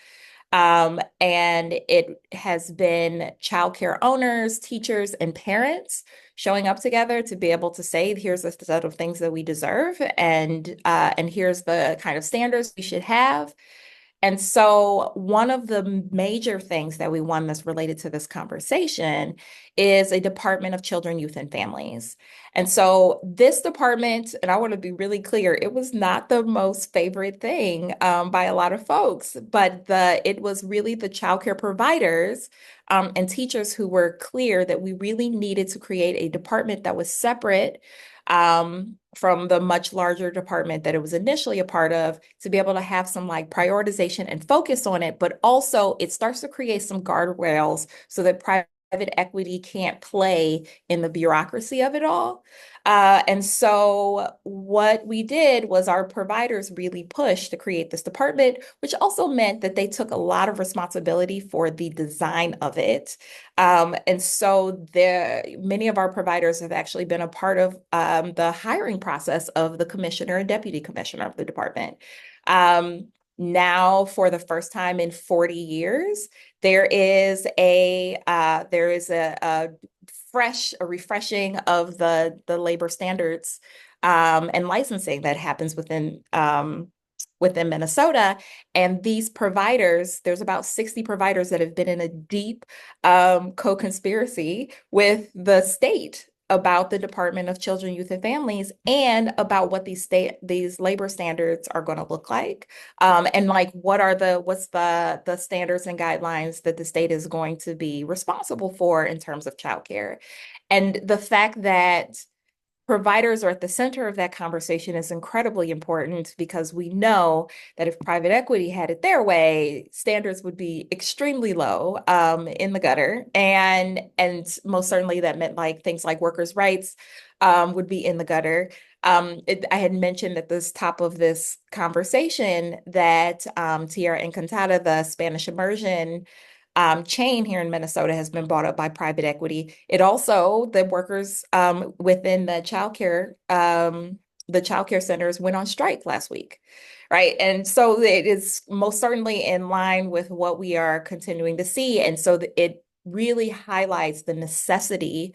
And it has been childcare owners, teachers, and parents showing up together to be able to say, here's a set of things that we deserve, and here's the kind of standards we should have. And so one of the major things that we won that's related to this conversation is a Department of Children, Youth, and Families. And so this department, and I want to be really clear, it was not the most favorite thing by a lot of folks, but it was really the childcare providers and teachers who were clear that we really needed to create a department that was separate from the much larger department that it was initially a part of, to be able to have some like prioritization and focus on it, but also it starts to create some guardrails so that private equity can't play in the bureaucracy of it all. And so what we did was our providers really pushed to create this department, which also meant that they took a lot of responsibility for the design of it. And so many of our providers have actually been a part of the hiring process of the commissioner and deputy commissioner of the department. Now, for the first time in 40 years, there is a refreshing of the labor standards and licensing that happens within Minnesota. And these providers, there's about 60 providers that have been in a deep co-conspiracy with the state about the Department of Children, Youth, and Families, and about what these labor standards are going to look like, and like what's the standards and guidelines that the state is going to be responsible for in terms of childcare. And the fact that providers are at the center of that conversation is incredibly important, because we know that if private equity had it their way, standards would be extremely low in the gutter. And most certainly that meant like things like workers' rights would be in the gutter. I had mentioned at the top of this conversation that Tierra Encantada, the Spanish immersion chain here in Minnesota, has been bought up by private equity. It also, the workers within the childcare centers went on strike last week, right? And so it is most certainly in line with what we are continuing to see. And so it really highlights the necessity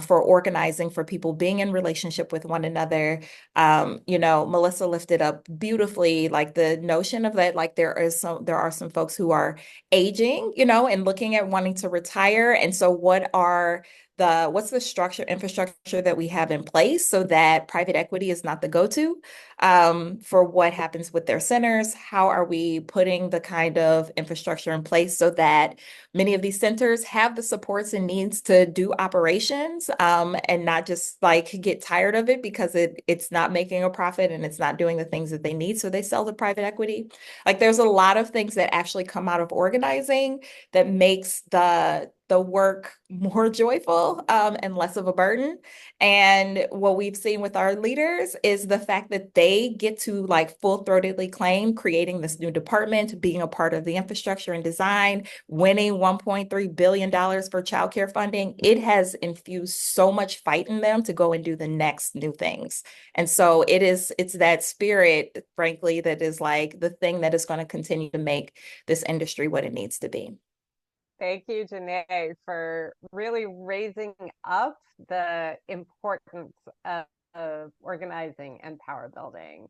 for organizing, for people being in relationship with one another. Melissa lifted up beautifully, like the notion of that, like there are some folks who are aging, and looking at wanting to retire. And so what's the infrastructure that we have in place so that private equity is not the go-to for what happens with their centers? How are we putting the kind of infrastructure in place so that many of these centers have the supports and needs to do operations and not just like get tired of it because it's not making a profit and it's not doing the things that they need, so they sell to private equity? Like there's a lot of things that actually come out of organizing that makes the work more joyful and less of a burden. And what we've seen with our leaders is the fact that they get to like full-throatedly claim creating this new department, being a part of the infrastructure and design, winning $1.3 billion for childcare funding. It has infused so much fight in them to go and do the next new things. And so it's that spirit, frankly, that is like the thing that is going to continue to make this industry what it needs to be. Thank you, Janae, for really raising up the importance of organizing and power building.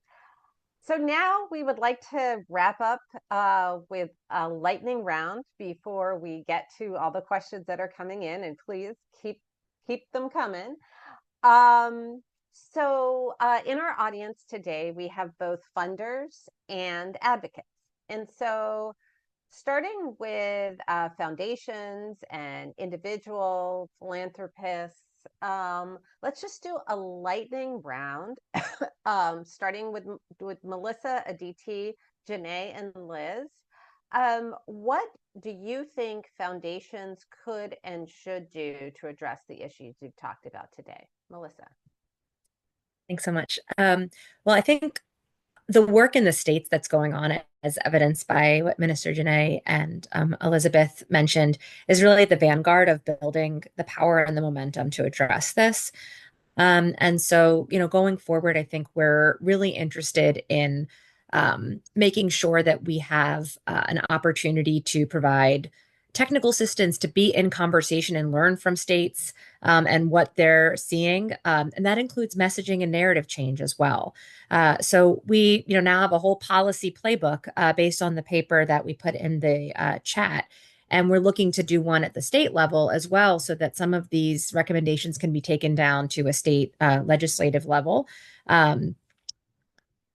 So now we would like to wrap up with a lightning round before we get to all the questions that are coming in, and please keep them coming. So in our audience today, we have both funders and advocates. And so starting with foundations and individual philanthropists, let's just do a lightning round, starting with Melissa, Aditi, Janae, and Liz. What do you think foundations could and should do to address the issues we've talked about today? Melissa. Thanks so much. Well, I think the work in the states that's going on, as evidenced by what Minister Janae and Elizabeth mentioned, is really the vanguard of building the power and the momentum to address this. And so, going forward, I think we're really interested in making sure that we have an opportunity to provide technical assistance, to be in conversation and learn from states and what they're seeing. And that includes messaging and narrative change as well. So we, now have a whole policy playbook based on the paper that we put in the chat. And we're looking to do one at the state level as well, so that some of these recommendations can be taken down to a state legislative level.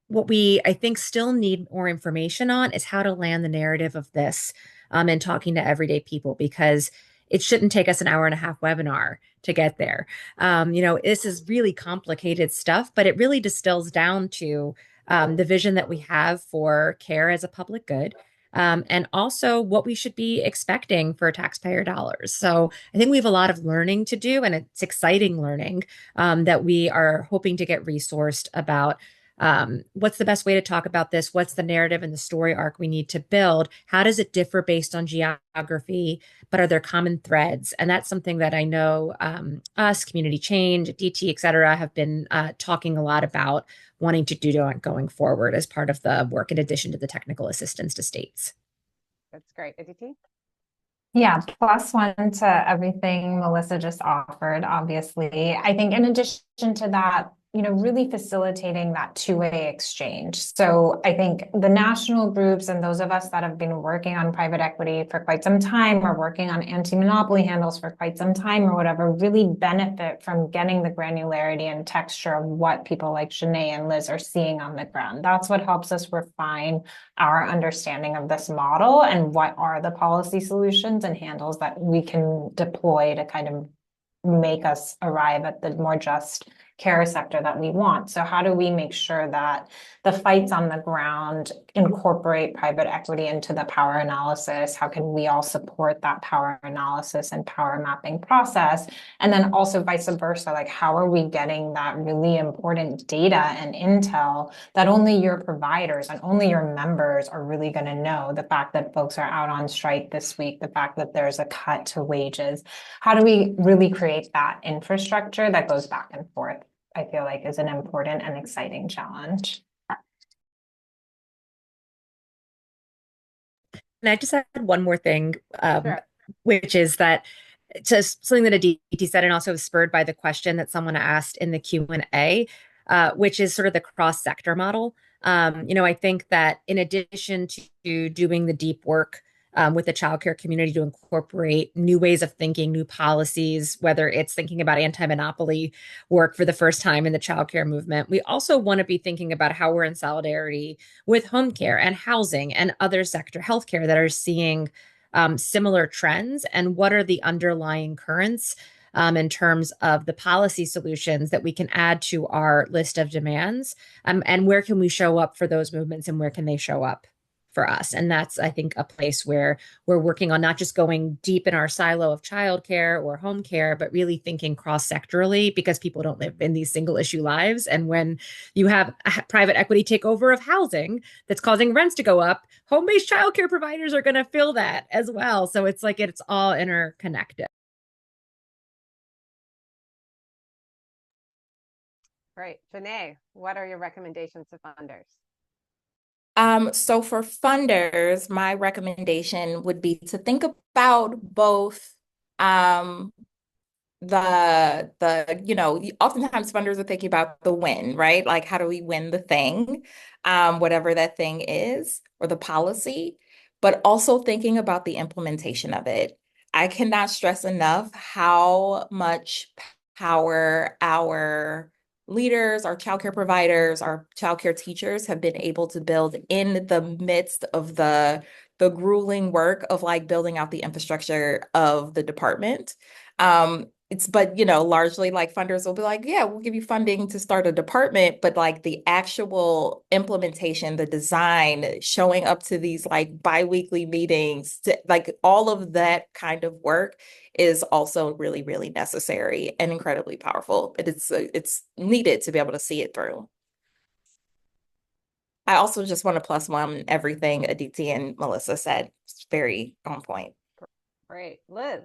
What we, I think, still need more information on is how to land the narrative of this and talking to everyday people, because it shouldn't take us an hour and a half webinar to get there. This is really complicated stuff, but it really distills down to the vision that we have for care as a public good, and also what we should be expecting for taxpayer dollars. So I think we have a lot of learning to do, and it's exciting learning that we are hoping to get resourced about. What's the best way to talk about this? What's the narrative and the story arc we need to build? How does it differ based on geography? But are there common threads? And that's something that I know us, community change, DT, et cetera, have been talking a lot about wanting to do going forward as part of the work, in addition to the technical assistance to states. That's great. Aditi? Yeah, plus one to everything Melissa just offered, obviously. I think in addition to that, really facilitating that two-way exchange. So I think the national groups and those of us that have been working on private equity for quite some time, or working on anti-monopoly handles for quite some time or whatever, really benefit from getting the granularity and texture of what people like Shanae and Liz are seeing on the ground. That's what helps us refine our understanding of this model and what are the policy solutions and handles that we can deploy to kind of make us arrive at the more just care sector that we want. So how do we make sure that the fights on the ground incorporate private equity into the power analysis? How can we all support that power analysis and power mapping process? And then also vice versa, like how are we getting that really important data and intel that only your providers and only your members are really going to know? The fact that folks are out on strike this week, the fact that there's a cut to wages. How do we really create that infrastructure that goes back and forth? I feel like is an important and exciting challenge. And I just had one more thing, Sure. which is that just something that Aditi said, and also spurred by the question that someone asked in the Q&A, which is sort of the cross-sector model. I think that in addition to doing the deep work with the childcare community to incorporate new ways of thinking, new policies, whether it's thinking about anti-monopoly work for the first time in the childcare movement, we also want to be thinking about how we're in solidarity with home care and housing and other sector healthcare that are seeing similar trends, and what are the underlying currents in terms of the policy solutions that we can add to our list of demands, and where can we show up for those movements and where can they show up for us. And that's, I think, a place where we're working on not just going deep in our silo of childcare or home care, but really thinking cross-sectorally, because people don't live in these single issue lives. And when you have a private equity takeover of housing that's causing rents to go up, home-based childcare providers are going to fill that as well. So it's like it's all interconnected. Great. Janae, what are your recommendations to funders? So for funders, my recommendation would be to think about both oftentimes funders are thinking about the win, right? Like how do we win the thing, whatever that thing is, or the policy, but also thinking about the implementation of it. I cannot stress enough how much power our leaders, our childcare providers, our childcare teachers have been able to build in the midst of the grueling work of like building out the infrastructure of the department. But largely like funders will be like, yeah, we'll give you funding to start a department, but like the actual implementation, the design, showing up to these like biweekly meetings, like all of that kind of work is also really, really necessary and incredibly powerful. But it's needed to be able to see it through. I also just want to plus one everything Aditi and Melissa said. It's very on point. Great. Liz?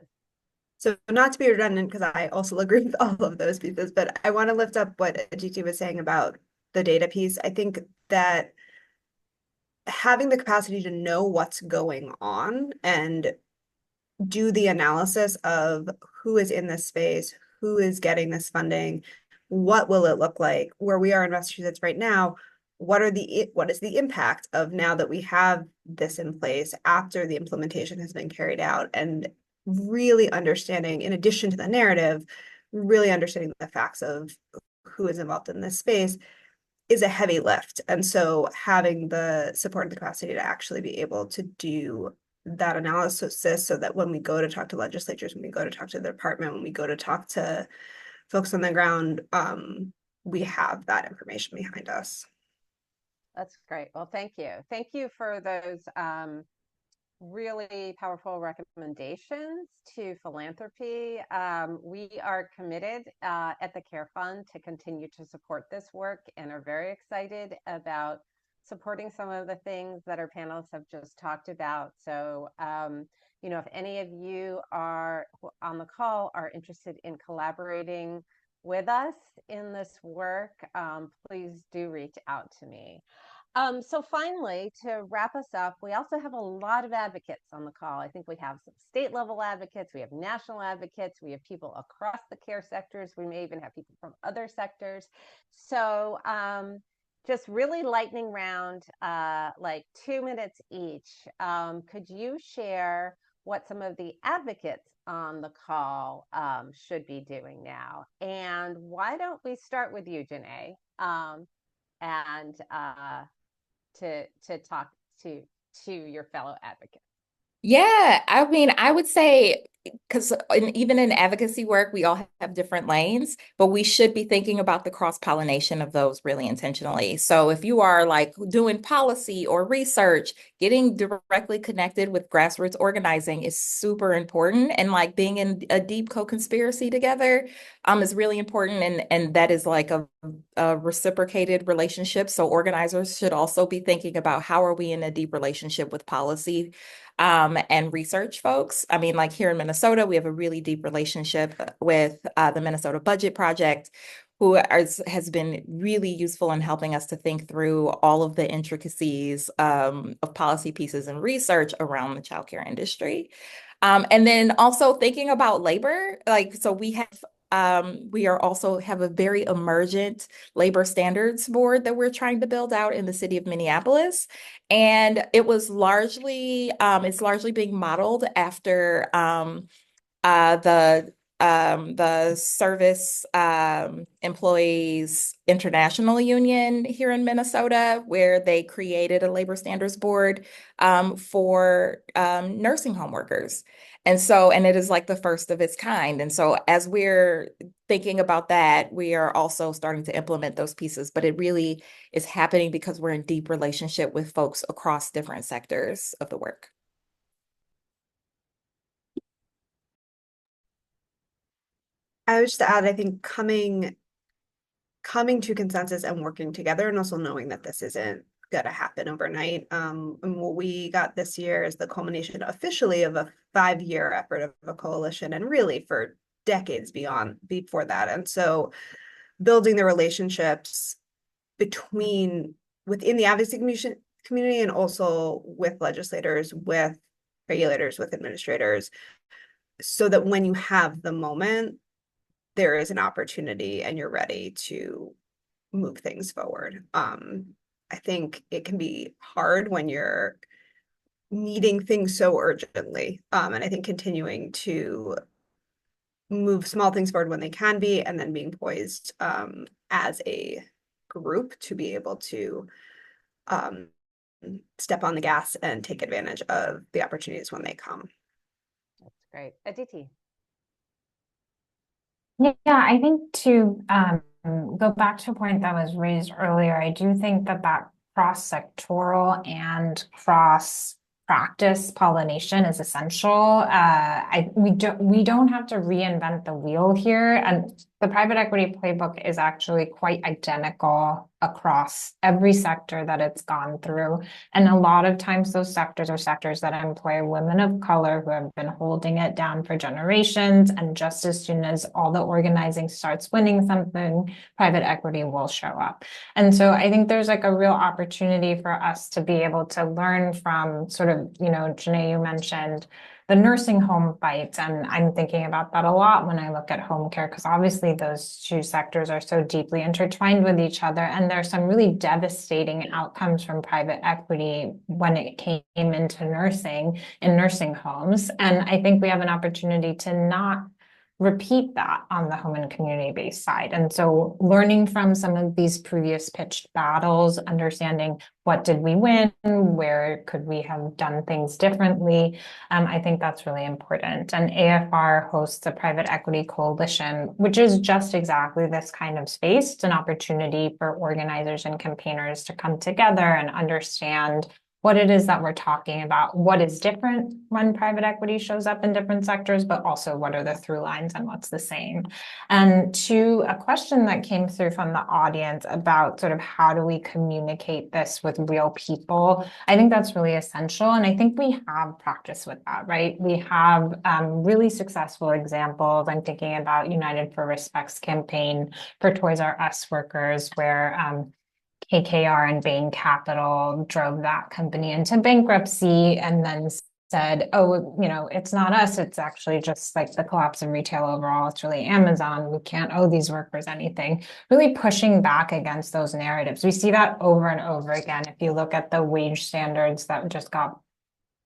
So not to be redundant, because I also agree with all of those pieces, but I want to lift up what Aditi was saying about the data piece. I think that having the capacity to know what's going on and do the analysis of who is in this space, who is getting this funding, what will it look like, where we are in Massachusetts right now, what is the impact of now that we have this in place after the implementation has been carried out, and really understanding, in addition to the narrative, really understanding the facts of who is involved in this space is a heavy lift. And so having the support and the capacity to actually be able to do that analysis so that when we go to talk to legislatures, when we go to talk to the department, when we go to talk to folks on the ground, we have that information behind us. That's great. Well, thank you. Thank you for those really powerful recommendations to philanthropy. We are committed at the Care Fund to continue to support this work and are very excited about supporting some of the things that our panelists have just talked about. So, if any of you are on the call are interested in collaborating with us in this work, please do reach out to me. So finally, to wrap us up, we also have a lot of advocates on the call. I think we have some state level advocates, we have national advocates, we have people across the care sectors, we may even have people from other sectors. So just really lightning round, like 2 minutes each. Could you share what some of the advocates on the call should be doing now? And why don't we start with you, Janae? And to talk to your fellow advocates. Yeah, I mean, I would say, because even in advocacy work, we all have different lanes, but we should be thinking about the cross-pollination of those really intentionally. So if you are like doing policy or research, getting directly connected with grassroots organizing is super important. And like being in a deep co-conspiracy together is really important. And that is like a reciprocated relationship. So organizers should also be thinking about how are we in a deep relationship with policy and research folks. I mean, like here in Minnesota, we have a really deep relationship with the Minnesota Budget Project, who has been really useful in helping us to think through all of the intricacies of policy pieces and research around the childcare industry. And then also thinking about labor, like, so we are also have a very emergent labor standards board that we're trying to build out in the city of Minneapolis. And it's largely being modeled after the Service Employees International Union here in Minnesota, where they created a labor standards board for nursing home workers. And it is like the first of its kind. And so as we're thinking about that, we are also starting to implement those pieces, but it really is happening because we're in deep relationship with folks across different sectors of the work. I would just add, I think coming to consensus and working together, and also knowing that this isn't going to happen overnight. And what we got this year is the culmination officially of a 5-year effort of a coalition, and really for decades before that. And so building the relationships within the advocacy community and also with legislators, with regulators, with administrators, so that when you have the moment, there is an opportunity and you're ready to move things forward. I think it can be hard when you're needing things so urgently. And I think continuing to move small things forward when they can be, and then being poised as a group to be able to step on the gas and take advantage of the opportunities when they come. That's great. Aditi. Yeah, I think to go back to a point that was raised earlier, I do think that cross-sectoral and cross-practice pollination is essential. We don't have to reinvent the wheel here, and the private equity playbook is actually quite identical across every sector that it's gone through. And a lot of times those sectors are sectors that employ women of color who have been holding it down for generations. And just as soon as all the organizing starts winning something, private equity will show up. And so I think there's like a real opportunity for us to be able to learn from sort of, Janae, you mentioned the nursing home fight. And I'm thinking about that a lot when I look at home care, because obviously those two sectors are so deeply intertwined with each other. And there's some really devastating outcomes from private equity when it came into nursing in nursing homes. And I think we have an opportunity to not repeat that on the home and community-based side. And so learning from some of these previous pitched battles, understanding what did we win, where could we have done things differently, I think that's really important. And AFR hosts a private equity coalition, which is just exactly this kind of space. It's an opportunity for organizers and campaigners to come together and understand what it is that we're talking about, what is different when private equity shows up in different sectors, but also what are the through lines and what's the same. And to a question that came through from the audience about sort of how do we communicate this with real people, I think that's really essential. And I think we have practice with that, right? We have really successful examples. I'm thinking about United for Respect's campaign for Toys R Us workers, where KKR and Bain Capital drove that company into bankruptcy and then said, oh, it's not us. It's actually just like the collapse of retail overall. It's really Amazon. We can't owe these workers anything. Really pushing back against those narratives. We see that over and over again. If you look at the wage standards that just got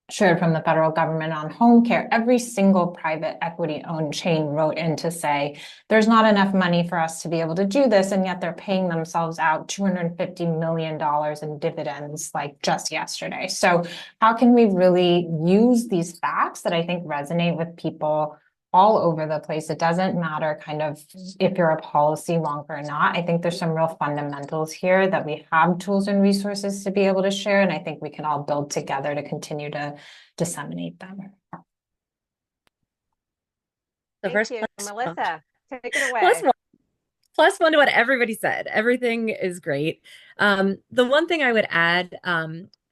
shared from the federal government on home care, every single private equity owned chain wrote in to say, there's not enough money for us to be able to do this. And yet they're paying themselves out $250 million in dividends like just yesterday. So how can we really use these facts that I think resonate with people all over the place? It doesn't matter kind of if you're a policy wonk or not. I think there's some real fundamentals here that we have tools and resources to be able to share. And I think we can all build together to continue to disseminate them. Thank you, Melissa. Take it away. Plus one to what everybody said. Everything is great. The one thing I would add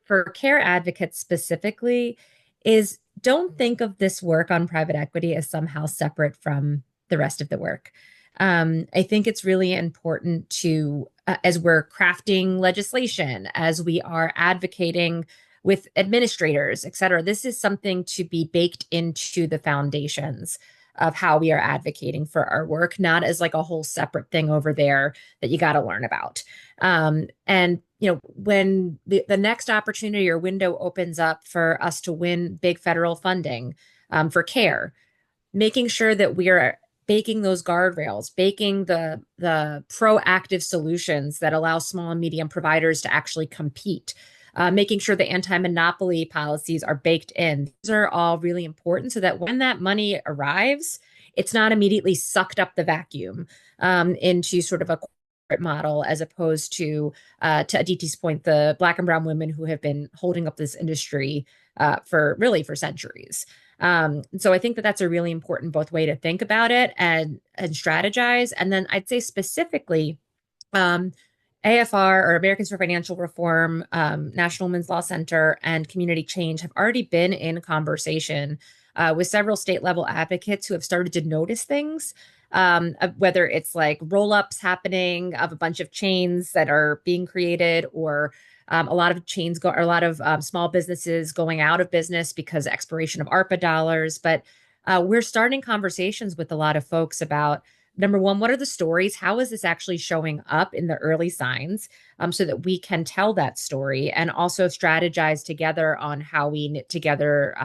for care advocates specifically is don't think of this work on private equity as somehow separate from the rest of the work. I think it's really important to, as we're crafting legislation, as we are advocating with administrators, et cetera, this is something to be baked into the foundations of how we are advocating for our work, not as like a whole separate thing over there that you got to learn about. And when the next opportunity or window opens up for us to win big federal funding for care, making sure that we are baking those guardrails, baking the proactive solutions that allow small and medium providers to actually compete, making sure the anti-monopoly policies are baked in. These are all really important so that when that money arrives, it's not immediately sucked up the vacuum into sort of a corporate model, as opposed to Aditi's point, the Black and brown women who have been holding up this industry for centuries. So I think that that's a really important both way to think about it and strategize. And then I'd say specifically, AFR, or Americans for Financial Reform, National Women's Law Center, and Community Change have already been in conversation with several state level advocates who have started to notice things, whether it's like roll-ups happening of a bunch of chains that are being created, or a lot of small businesses going out of business because expiration of ARPA dollars. But we're starting conversations with a lot of folks about, number one, what are the stories? How is this actually showing up in the early signs, so that we can tell that story and also strategize together on how we knit together,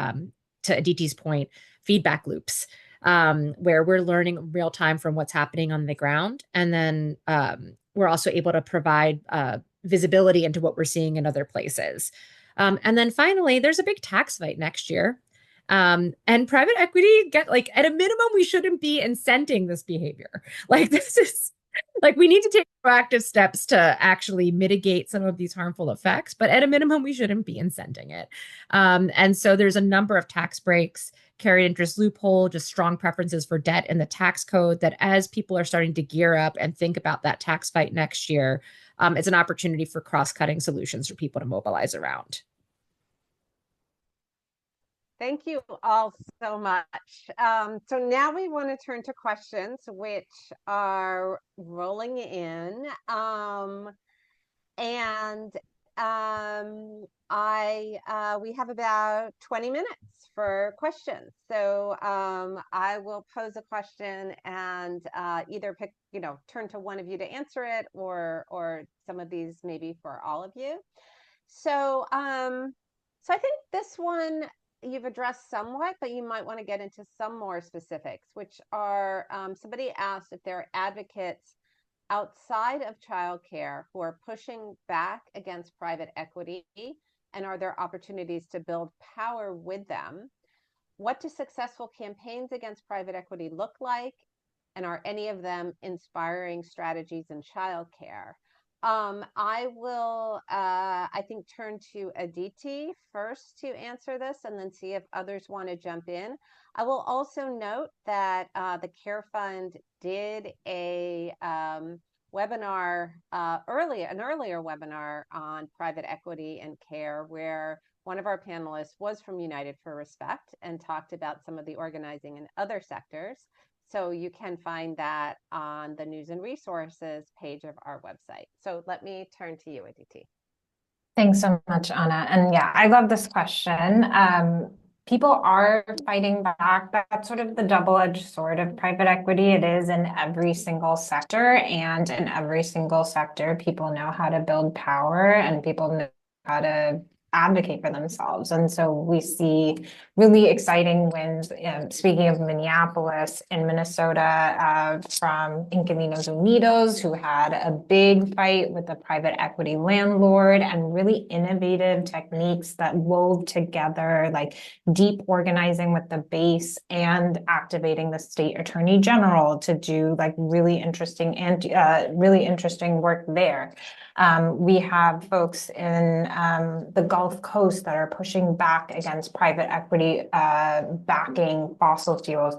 to Aditi's point, feedback loops, where we're learning real time from what's happening on the ground. And then we're also able to provide visibility into what we're seeing in other places. And then finally, there's a big tax fight next year. And private equity at a minimum, we shouldn't be incenting this behavior. This is we need to take proactive steps to actually mitigate some of these harmful effects, but at a minimum, we shouldn't be incenting it. And so there's a number of tax breaks, carried interest loophole, just strong preferences for debt in the tax code, that as people are starting to gear up and think about that tax fight next year, it's an opportunity for cross-cutting solutions for people to mobilize around. Thank you all so much. So now we want to turn to questions, which are rolling in. We have about 20 minutes for questions. So I will pose a question and either pick, turn to one of you to answer it, or some of these maybe for all of you. So I think this one you've addressed somewhat, but you might want to get into some more specifics, which are, somebody asked if there are advocates outside of childcare who are pushing back against private equity, and are there opportunities to build power with them? What do successful campaigns against private equity look like? And are any of them inspiring strategies in childcare? I will, I think, turn to Aditi first to answer this and then see if others want to jump in. I will also note that the Care Fund did a webinar, an earlier webinar on private equity and care, where one of our panelists was from United for Respect and talked about some of the organizing in other sectors. So you can find that on the news and resources page of our website. So let me turn to you, Aditi. Thanks so much, Anna. And yeah, I love this question. People are fighting back. That's sort of the double-edged sword of private equity. It is in every single sector, and in every single sector, people know how to build power and people know how to advocate for themselves. And so we see really exciting wins. Speaking of Minneapolis, in Minnesota, from Inquilinos Unidos, who had a big fight with the private equity landlord, and really innovative techniques that wove together like deep organizing with the base and activating the state attorney general to do like really interesting work there. We have folks in the Gulf Coast that are pushing back against private equity backing fossil fuels.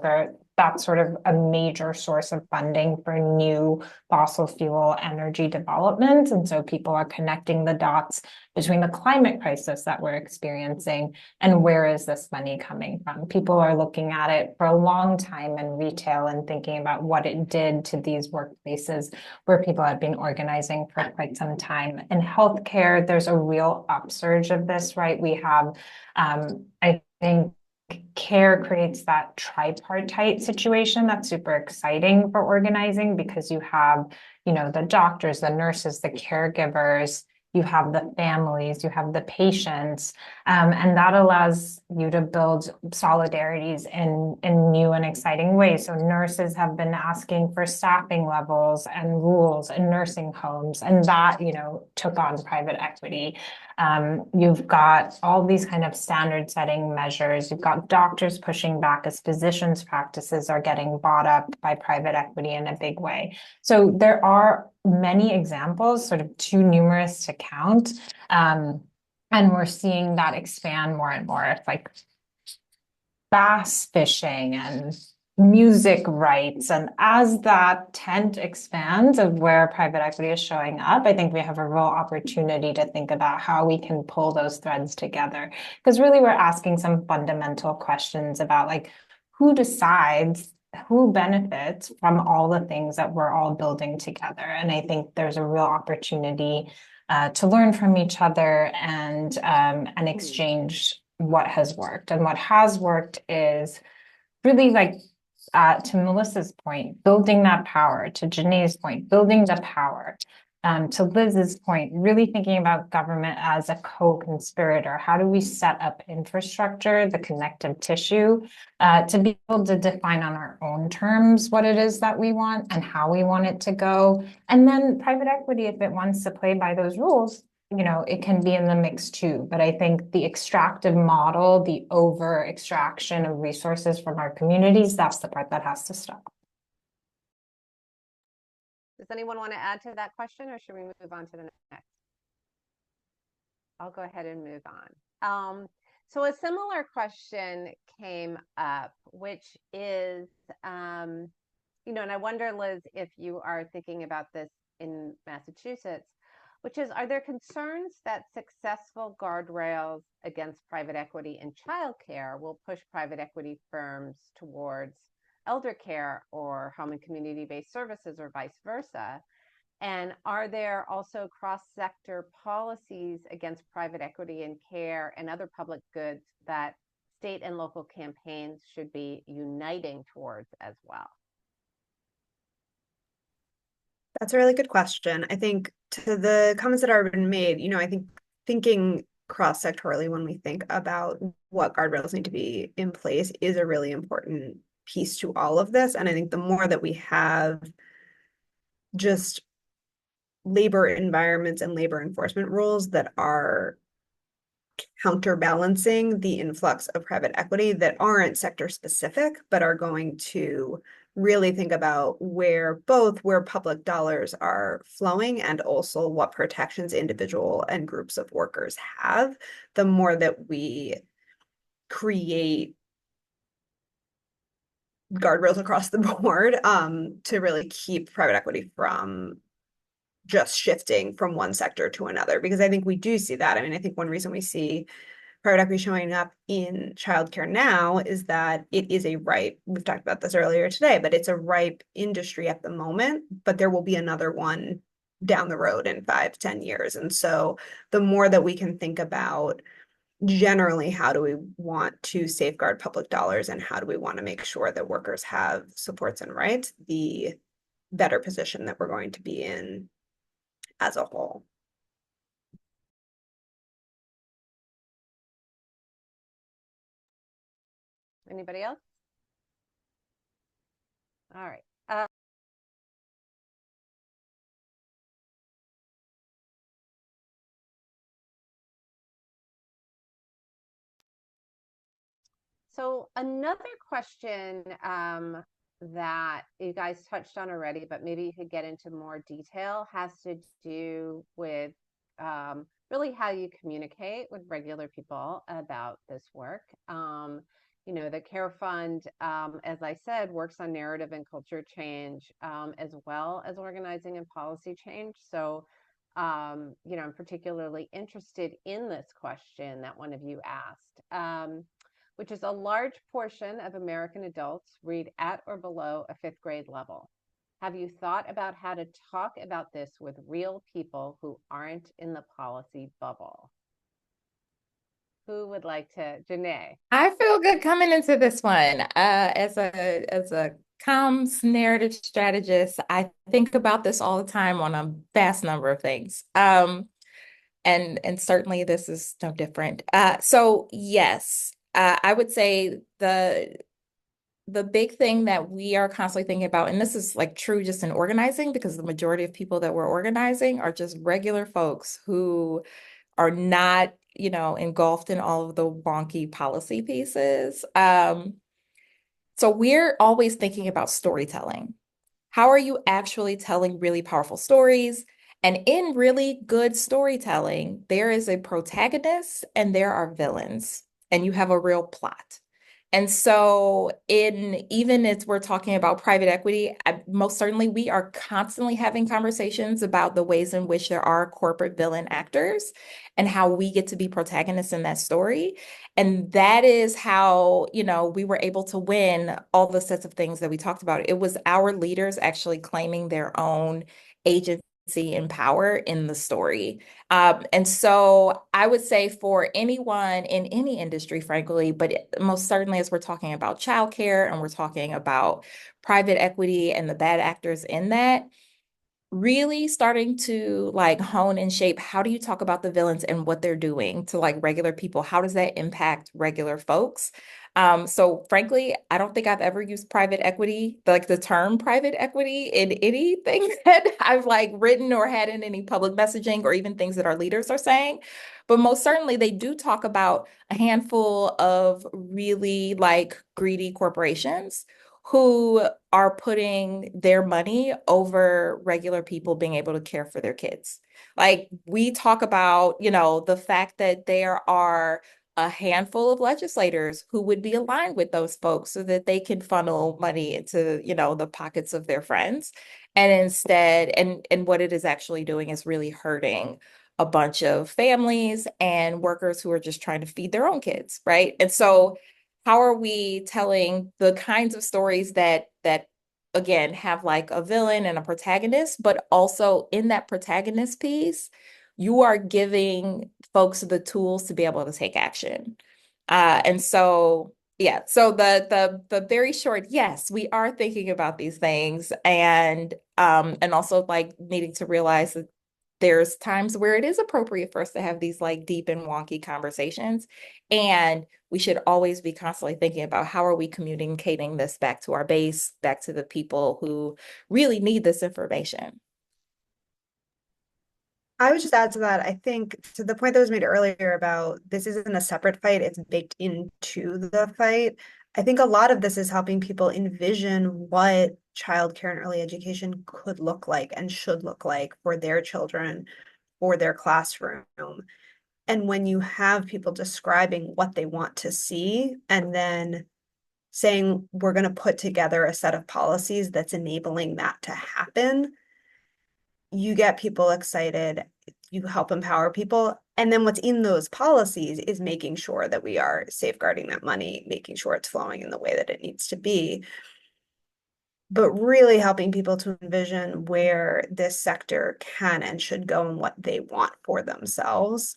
That's sort of a major source of funding for new fossil fuel energy development. And so people are connecting the dots between the climate crisis that we're experiencing and where is this money coming from. People are looking at it for a long time in retail and thinking about what it did to these workplaces where people have been organizing for quite some time. In healthcare, there's a real upsurge of this, right? We have, I think, care creates that tripartite situation that's super exciting for organizing, because you have, the doctors, the nurses, the caregivers, you have the families, you have the patients, and that allows you to build solidarities in new and exciting ways. So nurses have been asking for staffing levels and rules in nursing homes, and that, took on private equity. You've got all these kind of standard setting measures. You've got doctors pushing back as physicians' practices are getting bought up by private equity in a big way. So there are many examples, sort of too numerous to count. And we're seeing that expand more and more. It's like bass fishing and music rights. And as that tent expands of where private equity is showing up, I think we have a real opportunity to think about how we can pull those threads together. Because really we're asking some fundamental questions about like who decides, who benefits from all the things that we're all building together. And I think there's a real opportunity to learn from each other and exchange what has worked. And what has worked is really like, to Melissa's point, building that power, to Janae's point, building the power, to Liz's point, really thinking about government as a co-conspirator. How do we set up infrastructure, the connective tissue, to be able to define on our own terms what it is that we want and how we want it to go? And then private equity, if it wants to play by those rules, it can be in the mix too. But I think the extractive model, the over extraction of resources from our communities, that's the part that has to stop. Does anyone want to add to that question, or should we move on to the next? I'll go ahead and move on. So a similar question came up, which is, and I wonder, Liz, if you are thinking about this in Massachusetts, which is, are there concerns that successful guardrails against private equity in childcare will push private equity firms towards elder care or home and community-based services, or vice versa? And are there also cross-sector policies against private equity in care and other public goods that state and local campaigns should be uniting towards as well? That's a really good question. I think to the comments that have been made, I think thinking cross-sectorally when we think about what guardrails need to be in place is a really important piece to all of this. And I think the more that we have just labor environments and labor enforcement rules that are counterbalancing the influx of private equity that aren't sector specific, but are going to really think about where public dollars are flowing and also what protections individual and groups of workers have, the more that we create guardrails across the board to really keep private equity from just shifting from one sector to another. Because I think we do see that. I mean, I think one reason we see private equity showing up in childcare now is that it is a ripe, we've talked about this earlier today, but it's a ripe industry at the moment, but there will be another one down the road in 5-10 years. And so the more that we can think about generally how do we want to safeguard public dollars and how do we want to make sure that workers have supports and rights, the better position that we're going to be in as a whole. Anybody else? All right. So another question that you guys touched on already, but maybe you could get into more detail, has to do with really how you communicate with regular people about this work. The Care Fund, as I said, works on narrative and culture change, as well as organizing and policy change. So, I'm particularly interested in this question that one of you asked. Which is a large portion of American adults read at or below a fifth grade level. Have you thought about how to talk about this with real people who aren't in the policy bubble? Who would like to? Janae. I feel good coming into this one. As a comms narrative strategist, I think about this all the time on a vast number of things. And certainly this is no different. So yes, I would say the big thing that we are constantly thinking about, and this is like true just in organizing, because the majority of people that we're organizing are just regular folks who are not, engulfed in all of the wonky policy pieces. So we're always thinking about storytelling. How are you actually telling really powerful stories? And in really good storytelling, there is a protagonist and there are villains, and you have a real plot. And so even as we're talking about private equity, most certainly we are constantly having conversations about the ways in which there are corporate villain actors and how we get to be protagonists in that story. And that is how, we were able to win all the sets of things that we talked about. It was our leaders actually claiming their own agency and power in the story. And so I would say for anyone in any industry, frankly, but most certainly as we're talking about childcare and we're talking about private equity and the bad actors in that, really starting to like hone and shape, how do you talk about the villains and what they're doing to like regular people? How does that impact regular folks? So frankly, I don't think I've ever used private equity, like the term private equity, in anything that I've like written or had in any public messaging or even things that our leaders are saying. But most certainly they do talk about a handful of really like greedy corporations who are putting their money over regular people being able to care for their kids. Like we talk about, the fact that there are a handful of legislators who would be aligned with those folks so that they can funnel money into, the pockets of their friends. And instead, and what it is actually doing is really hurting a bunch of families and workers who are just trying to feed their own kids, right? And so how are we telling the kinds of stories that again have like a villain and a protagonist, but also in that protagonist piece, you are giving folks the tools to be able to take action. And so yeah, so the very short, yes, we are thinking about these things and also like needing to realize that there's times where it is appropriate for us to have these like deep and wonky conversations. And we should always be constantly thinking about how are we communicating this back to our base, back to the people who really need this information. I would just add to that, I think to the point that was made earlier about this isn't a separate fight, it's baked into the fight. I think a lot of this is helping people envision what childcare and early education could look like and should look like for their children, for their classroom. And when you have people describing what they want to see and then saying, we're going to put together a set of policies that's enabling that to happen, you get people excited, you help empower people. And then what's in those policies is making sure that we are safeguarding that money, making sure it's flowing in the way that it needs to be, but really helping people to envision where this sector can and should go and what they want for themselves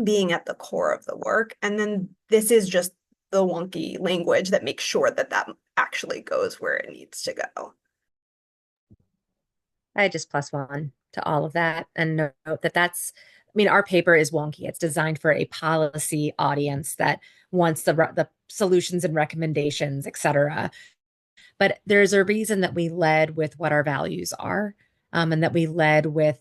being at the core of the work. And then this is just the wonky language that makes sure that that actually goes where it needs to go. I just plus one to all of that and note that I mean, our paper is wonky. It's designed for a policy audience that wants the solutions and recommendations, et cetera. But there's a reason that we led with what our values are, and that we led with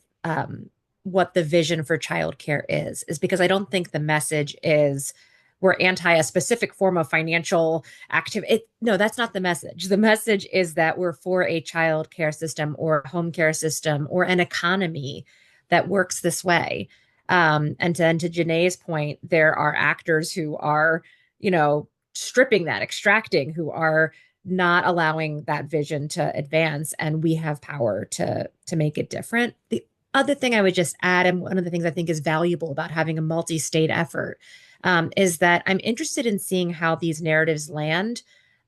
what the vision for childcare is because I don't think the message is we're anti a specific form of financial activity. No, that's not the message. The message is that we're for a child care system or home care system or an economy that works this way. And then to Janae's point, there are actors who are, stripping that, extracting, who are not allowing that vision to advance, and we have power to make it different. The other thing I would just add, and one of the things I think is valuable about having a multi-state effort, is that I'm interested in seeing how these narratives land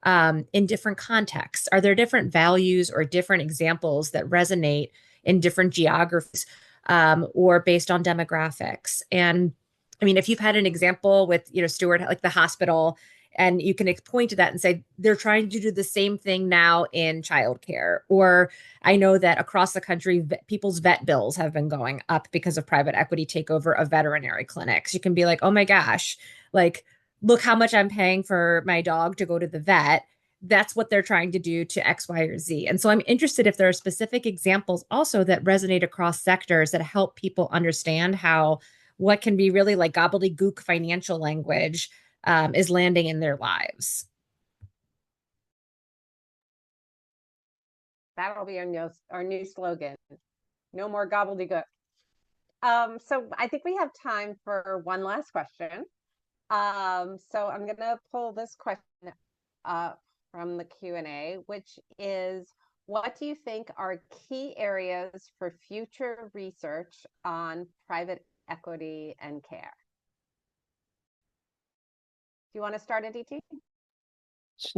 in different contexts. Are there different values or different examples that resonate in different geographies, or based on demographics? And I mean, if you've had an example with, Stuart, like the hospital, and you can point to that and say, they're trying to do the same thing now in childcare. Or I know that across the country, people's vet bills have been going up because of private equity takeover of veterinary clinics. You can be like, oh my gosh, like, look how much I'm paying for my dog to go to the vet. That's what they're trying to do to X, Y, or Z. And so I'm interested if there are specific examples also that resonate across sectors that help people understand how what can be really like gobbledygook financial language is landing in their lives. That'll be our new slogan. No more gobbledygook. So I think we have time for one last question. So I'm going to pull this question from the Q&A, which is, what do you think are key areas for future research on private equity and care? Do you want to start, Aditi?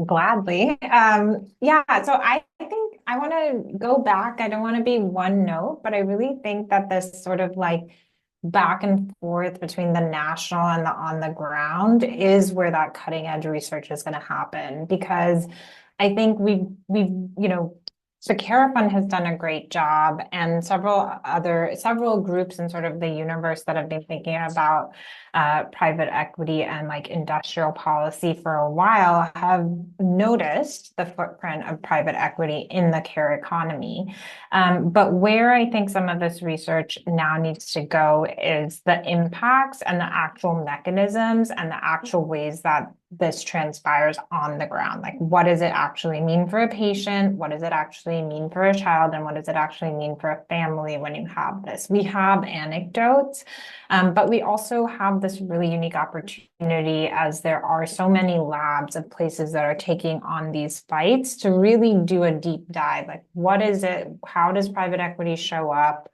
Gladly. Yeah, so I think I want to go back. I don't want to be one note, but I really think that this sort of like back and forth between the national and the on the ground is where that cutting edge research is going to happen, because I think we've so Care Fund has done a great job, and several groups in sort of the universe that have been thinking about private equity and like industrial policy for a while have noticed the footprint of private equity in the care economy. But where I think some of this research now needs to go is the impacts and the actual mechanisms and the actual ways that this transpires on the ground. Like, what does it actually mean for a patient? What does it actually mean for a child? And what does it actually mean for a family when you have this? We have anecdotes, but we also have this really unique opportunity, as there are so many labs of places that are taking on these fights, to really do a deep dive. Like, what is it? How does private equity show up?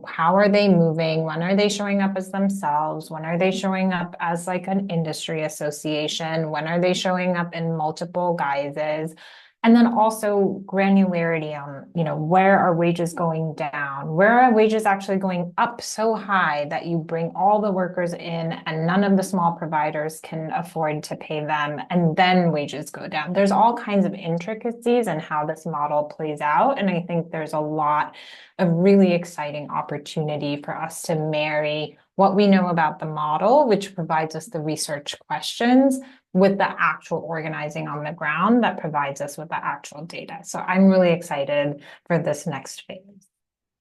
How are they moving? When are they showing up as themselves? When are they showing up as like an industry association? When are they showing up in multiple guises? And then also granularity on, where are wages going down? Where are wages actually going up so high that you bring all the workers in and none of the small providers can afford to pay them, and then wages go down? There's all kinds of intricacies in how this model plays out. And I think there's a lot of really exciting opportunity for us to marry what we know about the model, which provides us the research questions, with the actual organizing on the ground that provides us with the actual data. So I'm really excited for this next phase.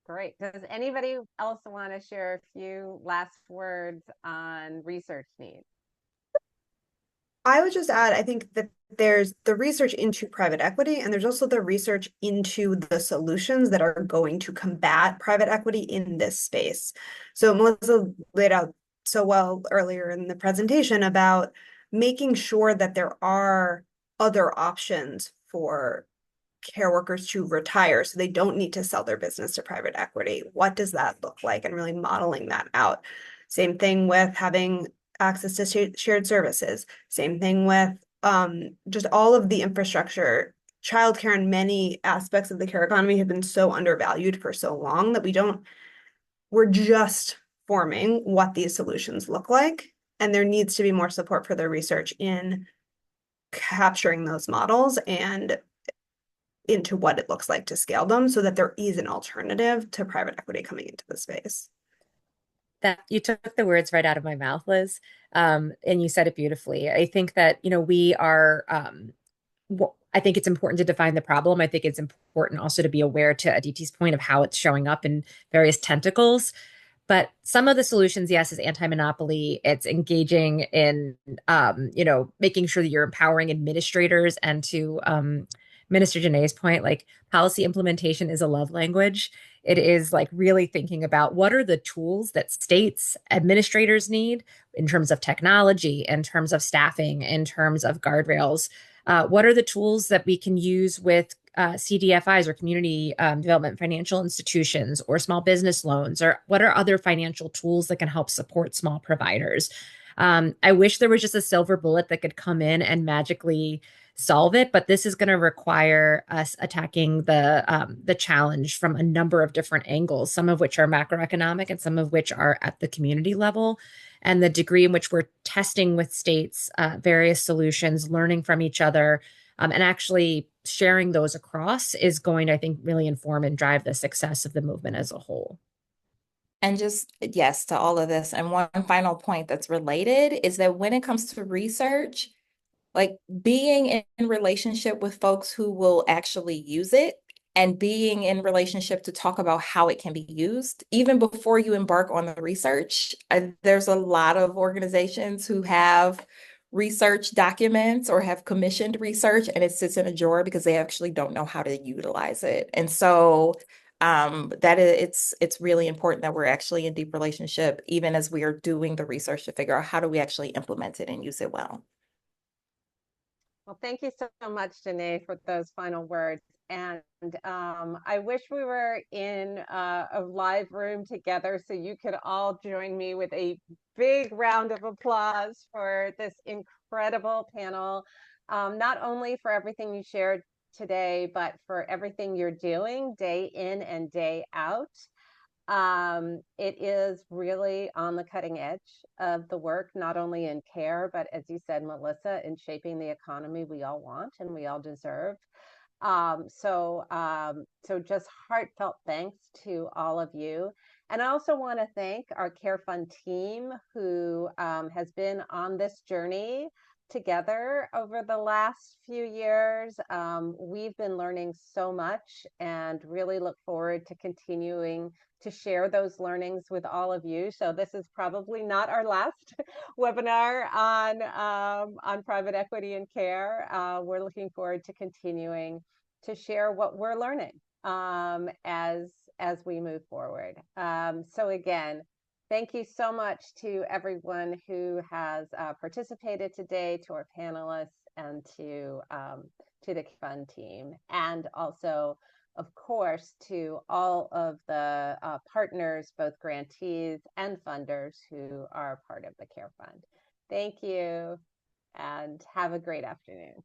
Great. Does anybody else want to share a few last words on research needs? I would just add, I think that there's the research into private equity, and there's also the research into the solutions that are going to combat private equity in this space. So Melissa laid out so well earlier in the presentation about making sure that there are other options for care workers to retire so they don't need to sell their business to private equity. What does that look like? And really modeling that out. Same thing with having access to shared services. Same thing with just all of the infrastructure. Childcare and many aspects of the care economy have been so undervalued for so long that we're just forming what these solutions look like. And there needs to be more support for the research in capturing those models and into what it looks like to scale them so that there is an alternative to private equity coming into the space. That you took the words right out of my mouth, Liz. And you said it beautifully. I think that, we are, I think it's important to define the problem. I think it's important also to be aware, to Aditi's point, of how it's showing up in various tentacles. But some of the solutions, yes, is anti-monopoly. It's engaging in, making sure that you're empowering administrators. And to Minister Janae's point, like, policy implementation is a love language. It is like really thinking about what are the tools that states administrators need in terms of technology, in terms of staffing, in terms of guardrails. What are the tools that we can use with CDFIs, or community development financial institutions, or small business loans, or what are other financial tools that can help support small providers? I wish there was just a silver bullet that could come in and magically solve it, but this is going to require us attacking the challenge from a number of different angles, some of which are macroeconomic and some of which are at the community level. And the degree in which we're testing with states various solutions, learning from each other, and actually sharing those across is going to, I think, really inform and drive the success of the movement as a whole. And just yes to all of this. And one final point that's related is that when it comes to research, like being in relationship with folks who will actually use it and being in relationship to talk about how it can be used, even before you embark on the research. There's a lot of organizations who have research documents or have commissioned research and it sits in a drawer because they actually don't know how to utilize it. And so that it's really important that we're actually in deep relationship, even as we are doing the research to figure out how do we actually implement it and use it well. Well, thank you so much, Janae, for those final words. And I wish we were in a live room together so you could all join me with a big round of applause for this incredible panel, not only for everything you shared today, but for everything you're doing day in and day out. It is really on the cutting edge of the work, not only in care, but as you said, Melissa, in shaping the economy we all want and we all deserve. So just heartfelt thanks to all of you. And I also want to thank our Care Fund team who has been on this journey together over the last few years. We've been learning so much and really look forward to continuing to share those learnings with all of you. So this is probably not our last webinar on private equity and care. We're looking forward to continuing to share what we're learning as we move forward. So again, thank you so much to everyone who has participated today, to our panelists, and to the fund team, and also, of course, to all of the partners, both grantees and funders who are part of the Care Fund. Thank you, and have a great afternoon.